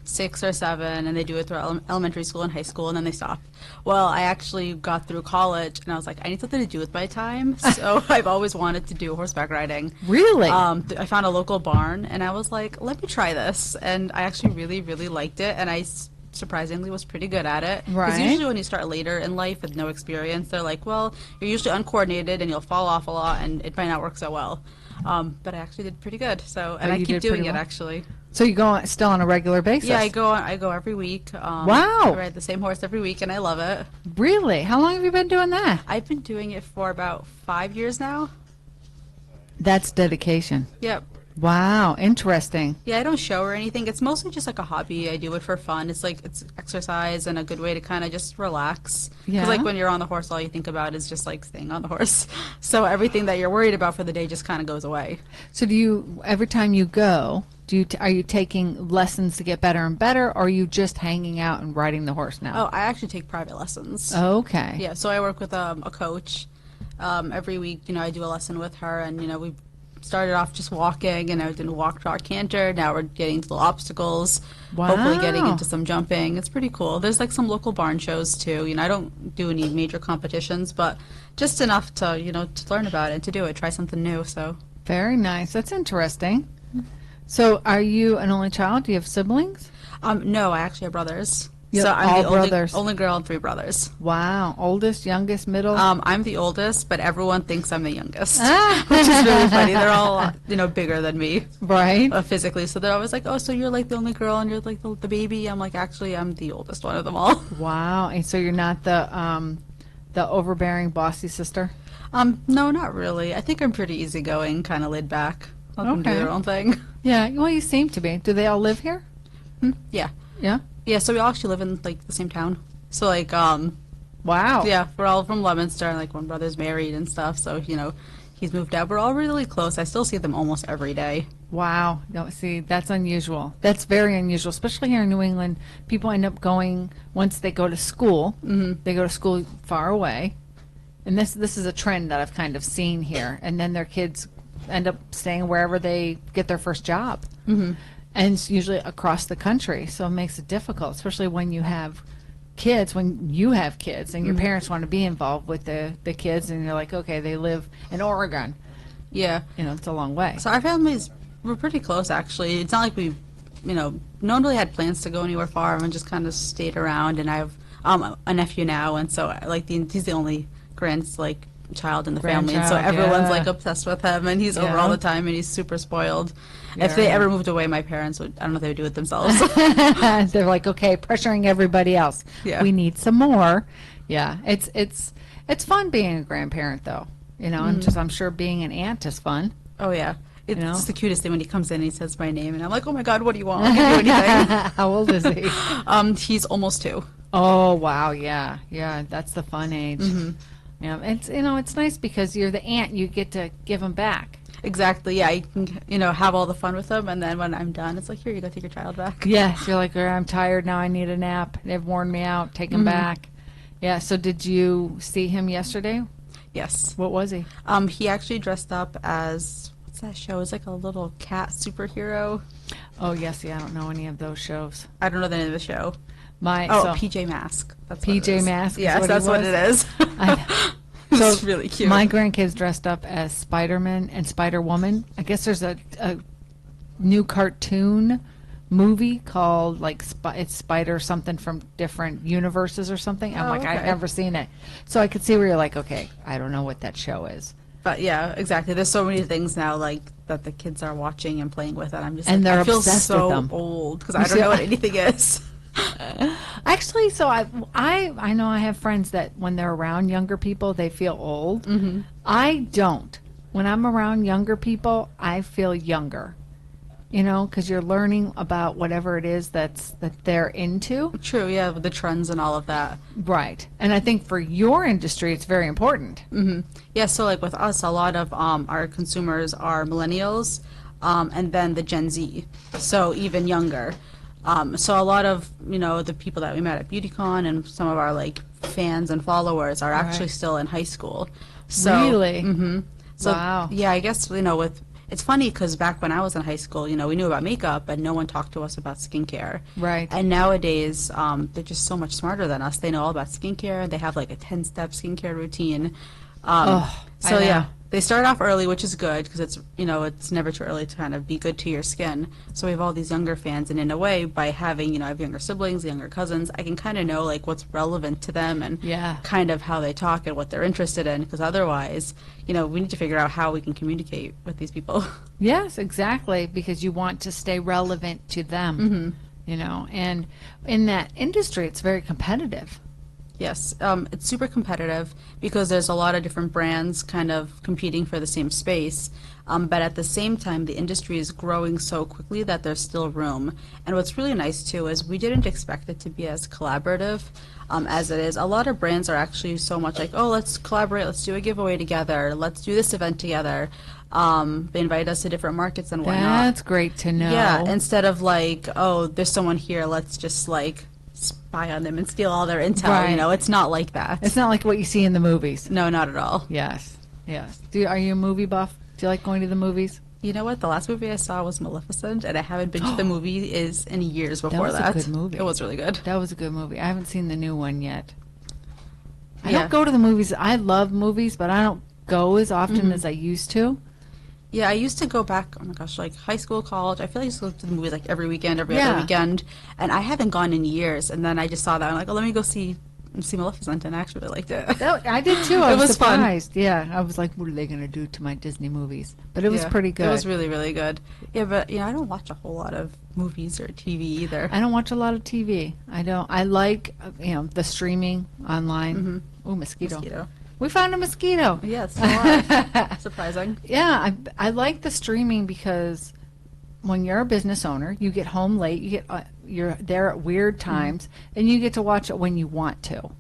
6 or 7, and they do it through elementary school and high school, and then they stop. Well, I actually got through college, and I was like, I need something to do with my time, so I've always wanted to do horseback riding. Really? I found a local barn, and I was like, let me try this, and I actually really, really liked it, and I surprisingly was pretty good at it. Right. Because usually when you start later in life with no experience, they're like, well, you're usually uncoordinated and you'll fall off a lot and it might not work so well. But I actually did pretty good. So, and I keep doing it actually. So you go still on a regular basis? Yeah, I go every week. Wow. I ride the same horse every week and I love it. Really? How long have you been doing that? I've been doing it for about 5 years now. That's dedication. Yep. Wow, interesting. Yeah, I don't show or anything. It's mostly just like a hobby. I do it for fun. It's exercise and a good way to kind of just relax. Yeah. Because like when you're on the horse, all you think about is just like staying on the horse. So everything that you're worried about for the day just kind of goes away. So do you, every time you go, are you taking lessons to get better and better, or are you just hanging out and riding the horse now? Oh, I actually take private lessons. Okay. Yeah, so I work with a coach every week. I do a lesson with her, and we started off just walking, and I was doing walk, trot, canter. Now we're getting to little obstacles. Wow. Hopefully getting into some jumping. It's pretty cool. There's like some local barn shows too. I don't do any major competitions, but just enough to to learn about it and to do it, try something new. So very nice. That's interesting. So are you an only child? Do you have siblings? No, I actually have brothers. So I'm all the brothers. Only girl and 3 brothers. Wow. Oldest, youngest, middle? I'm the oldest, but everyone thinks I'm the youngest, which is really funny. They're all, bigger than me. Right. Physically. So they're always like, oh, so you're like the only girl and you're like the baby. I'm like, actually, I'm the oldest one of them all. Wow. And so you're not the overbearing, bossy sister? No, not really. I think I'm pretty easygoing, kind of laid back. Let them do Okay. their own thing. Yeah, well, you seem to be. Do they all live here? Yeah. Yeah? Yeah, so we all actually live in, like, the same town. So, like, Wow. yeah, we're all from Leominster, and, like, one brother's married and stuff, so, he's moved out. We're all really close. I still see them almost every day. Wow. No, see, that's unusual. That's very unusual, especially here in New England. People end up going, once they go to school, they go to school far away. And this is a trend that I've kind of seen here. And then their kids end up staying wherever they get their first job. Mhm. And it's usually across the country, so it makes it difficult, especially when you have kids, and your parents want to be involved with the kids, and you're like, okay, they live in Oregon. Yeah. It's a long way. So our families, we're pretty close, actually. It's not like we, no one really had plans to go anywhere far. Everyone just kind of stayed around, and I have a nephew now, and so, like, he's the only child in the family, and so everyone's like obsessed with him, and he's over all the time, and he's super spoiled. If they ever moved away, my parents would, I don't know if they would do it themselves. They're like, okay, pressuring everybody else. Yeah. We need some more. Yeah, it's fun being a grandparent, though. I'm sure being an aunt is fun. Oh yeah, it's the cutest thing when he comes in and he says my name, and I'm like, oh my god, what do you want? I'll give you anything. How old is he? He's almost 2. Oh wow, yeah, that's the fun age. Yeah, it's nice because you're the aunt, you get to give them back. Exactly. Yeah, you can have all the fun with them, and then when I'm done, it's like, here, you go, take your child back. Yes, you're like, I'm tired now, I need a nap. They've worn me out. Take him back. Yeah. So did you see him yesterday? Yes. What was he? He actually dressed up as, what's that show? It's like a little cat superhero. Oh yes, yeah. I don't know any of those shows. I don't know the name of the show. PJ Masks. That's PJ Masks. Yes, that's what it is. So it's really cute. My grandkids dressed up as Spider-Man and Spider-Woman. I guess there's a new cartoon movie called it's Spider something from different universes or something. I'm okay. I've never seen it. So I could see where you're like, okay, I don't know what that show is. But yeah, exactly. There's so many things now that the kids are watching and playing with, and I'm just and they're I feel obsessed so with them. old because I don't know what anything is. Actually, so I know I have friends that when they're around younger people, they feel old. I don't. When I'm around younger people, I feel younger. Because you're learning about whatever it is that they're into. True, yeah, with the trends and all of that. Right. And I think for your industry, it's very important. Yeah, so like with us, a lot of our consumers are millennials and then the Gen Z, so even younger. So a lot of, the people that we met at BeautyCon and some of our fans and followers are actually still in high school. So, really? So, wow. Yeah, I guess, it's funny because back when I was in high school, we knew about makeup, but no one talked to us about skincare. Right. And nowadays, they're just so much smarter than us. They know all about skincare. They have a 10-step skincare routine. So yeah, they start off early, which is good because it's it's never too early to kind of be good to your skin. So we have all these younger fans, and in a way, by having I have younger siblings, younger cousins, I can kind of know what's relevant to them and kind of how they talk and what they're interested in. Because otherwise, we need to figure out how we can communicate with these people. Yes, exactly, because you want to stay relevant to them. And in that industry, it's very competitive. Yes, it's super competitive because there's a lot of different brands kind of competing for the same space. But at the same time, the industry is growing so quickly that there's still room. And what's really nice, too, is we didn't expect it to be as collaborative as it is. A lot of brands are actually so much like, oh, let's collaborate, let's do a giveaway together, let's do this event together. They invite us to different markets and whatnot. That's great to know. Yeah, instead of oh, there's someone here, let's just spy on them and steal all their intel. Right. It's not like that. It's not like what you see in the movies. No, not at all. Yes. Are you a movie buff? Do you like going to the movies? You know what? The last movie I saw was Maleficent, and I haven't been to the movie in years before that. That was a good movie. It was really good. That was a good movie. I haven't seen the new one yet. I don't go to the movies. I love movies, but I don't go as often as I used to. Yeah, I used to go back, oh my gosh, high school, college. I feel like I used to go to the movies every weekend, every other weekend. And I haven't gone in years. And then I just saw that. I'm like, oh, let me go see Maleficent. And I actually liked it. I did too. I was surprised. Fun. Yeah, I was like, what are they going to do to my Disney movies? But it was pretty good. It was really, really good. Yeah, but, I don't watch a whole lot of movies or TV either. I don't watch a lot of TV. I don't. I like, the streaming online. Oh, mosquito. We found a mosquito. Yeah, it's still alive. Surprising. Yeah, I like the streaming because when you're a business owner, you get home late. You're there at weird times, and you get to watch it when you want to.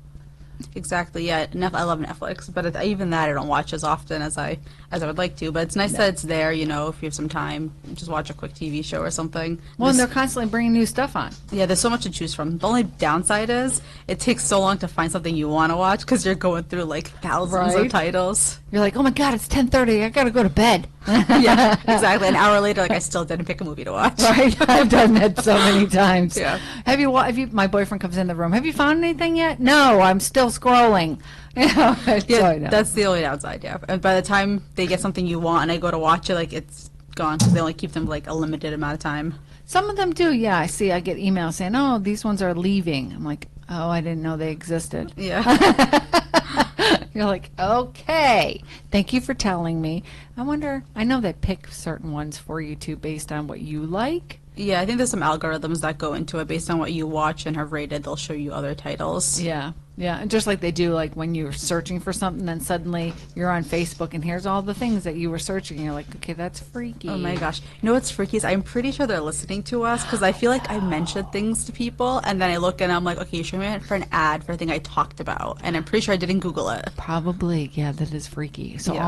Exactly. Yeah, I love Netflix, but even that I don't watch as often as I would like to. But it's nice that it's there. If you have some time, just watch a quick TV show or something. Well, and they're constantly bringing new stuff on. Yeah, there's so much to choose from. The only downside is it takes so long to find something you want to watch because you're going through like thousands of titles. You're like, oh my god, it's 10:30. I gotta go to bed. Yeah, exactly. An hour later, like I still didn't pick a movie to watch. Right, I've done that so many times. Yeah. Have you? My boyfriend comes in the room. Have you found anything yet? No, I'm still scrolling. Yeah, that's the only downside. Yeah, and by the time they get something you want and I go to watch it, like it's gone because they only keep them like a limited amount of time. Some of them do. Yeah, I get emails saying, "Oh, these ones are leaving." I'm like, "Oh, I didn't know they existed." Yeah. You're like, okay, thank you for telling me. I know they pick certain ones for you too based on what you like. Yeah, I think there's some algorithms that go into it based on what you watch and have rated. They'll show you other titles. Yeah, and just like they do, like when you're searching for something, then suddenly you're on Facebook and here's all the things that you were searching. And you're like, okay, that's freaky. Oh my gosh. You know what's freaky is I'm pretty sure they're listening to us because I feel like I mentioned things to people and then I look and I'm like, okay, you should me for an ad for a thing I talked about. And I'm pretty sure I didn't Google it. Probably, yeah, that is freaky. So Yeah.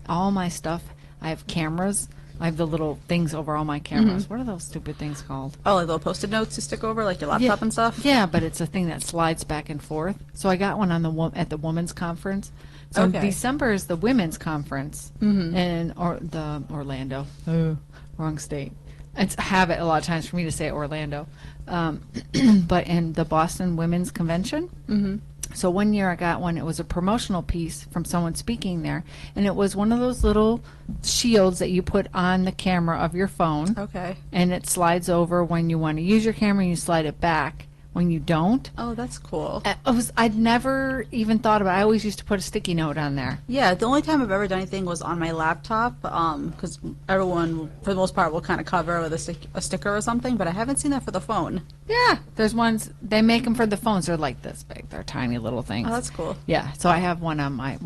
all my stuff, I have cameras. I have the little things over all my cameras. What are those stupid things called? Oh, like little Post-it notes you stick over, like your laptop and stuff? Yeah, but it's a thing that slides back and forth. So I got one on at the women's conference. So in December is the women's conference in the Orlando. Wrong state. I have it a lot of times for me to say Orlando. But in the Boston Women's Convention. So one year I got one. It was a promotional piece from someone speaking there, and it was one of those little shields that you put on the camera of your phone. Okay. And it slides over when you want to use your camera, and you slide it back when you don't. Oh, that's cool. I'd never even thought about it. I always used to put a sticky note on there. Yeah, the only time I've ever done anything was on my laptop, because everyone, for the most part, will kind of cover with a sticker or something, but I haven't seen that for the phone. Yeah, there's ones, they make them for the phones. They're like this big. They're tiny little things. Oh, that's cool. Yeah, so I have one on my,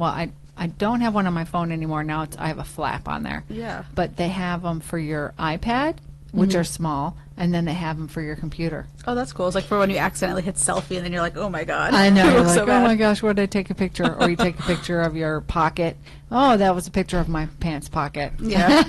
I don't have one on my phone anymore. Now I have a flap on there. Yeah. But they have them for your iPad, which are small, and then they have them for your computer. Oh, that's cool. It's like for when you accidentally hit selfie and then you're like, oh my god. I know. It You're looks like, so bad. oh my gosh, where did I take a picture? Or you take a picture of your pocket. Oh, that was a picture of my pants pocket. Yeah.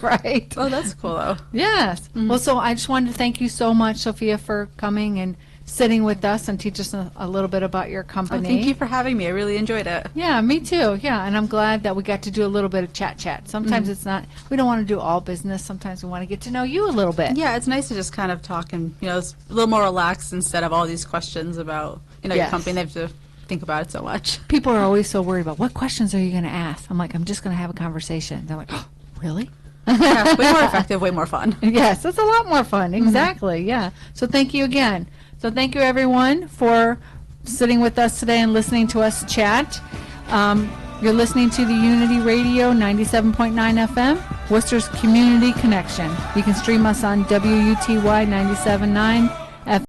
Right. Oh, that's cool though. Yes. Well, so I just wanted to thank you so much, Sophia, for coming and sitting with us and teach us a little bit about your company. Oh, thank you for having me. I really enjoyed it. Yeah, me too. Yeah, and I'm glad that we got to do a little bit of chat. Sometimes it's not, we don't want to do all business. Sometimes we want to get to know you a little bit. Yeah, it's nice to just kind of talk and, it's a little more relaxed instead of all these questions about, your Yes. company. They have to think about it so much. People are always so worried about what questions are you going to ask. I'm like, I'm just going to have a conversation. They're like, oh, really? Yeah, way more effective, way more fun. Yes, it's a lot more fun. Exactly. Yeah. So thank you again. So thank you everyone for sitting with us today and listening to us chat. You're listening to the Unity Radio 97.9 FM, Worcester's Community Connection. You can stream us on WUTY 97.9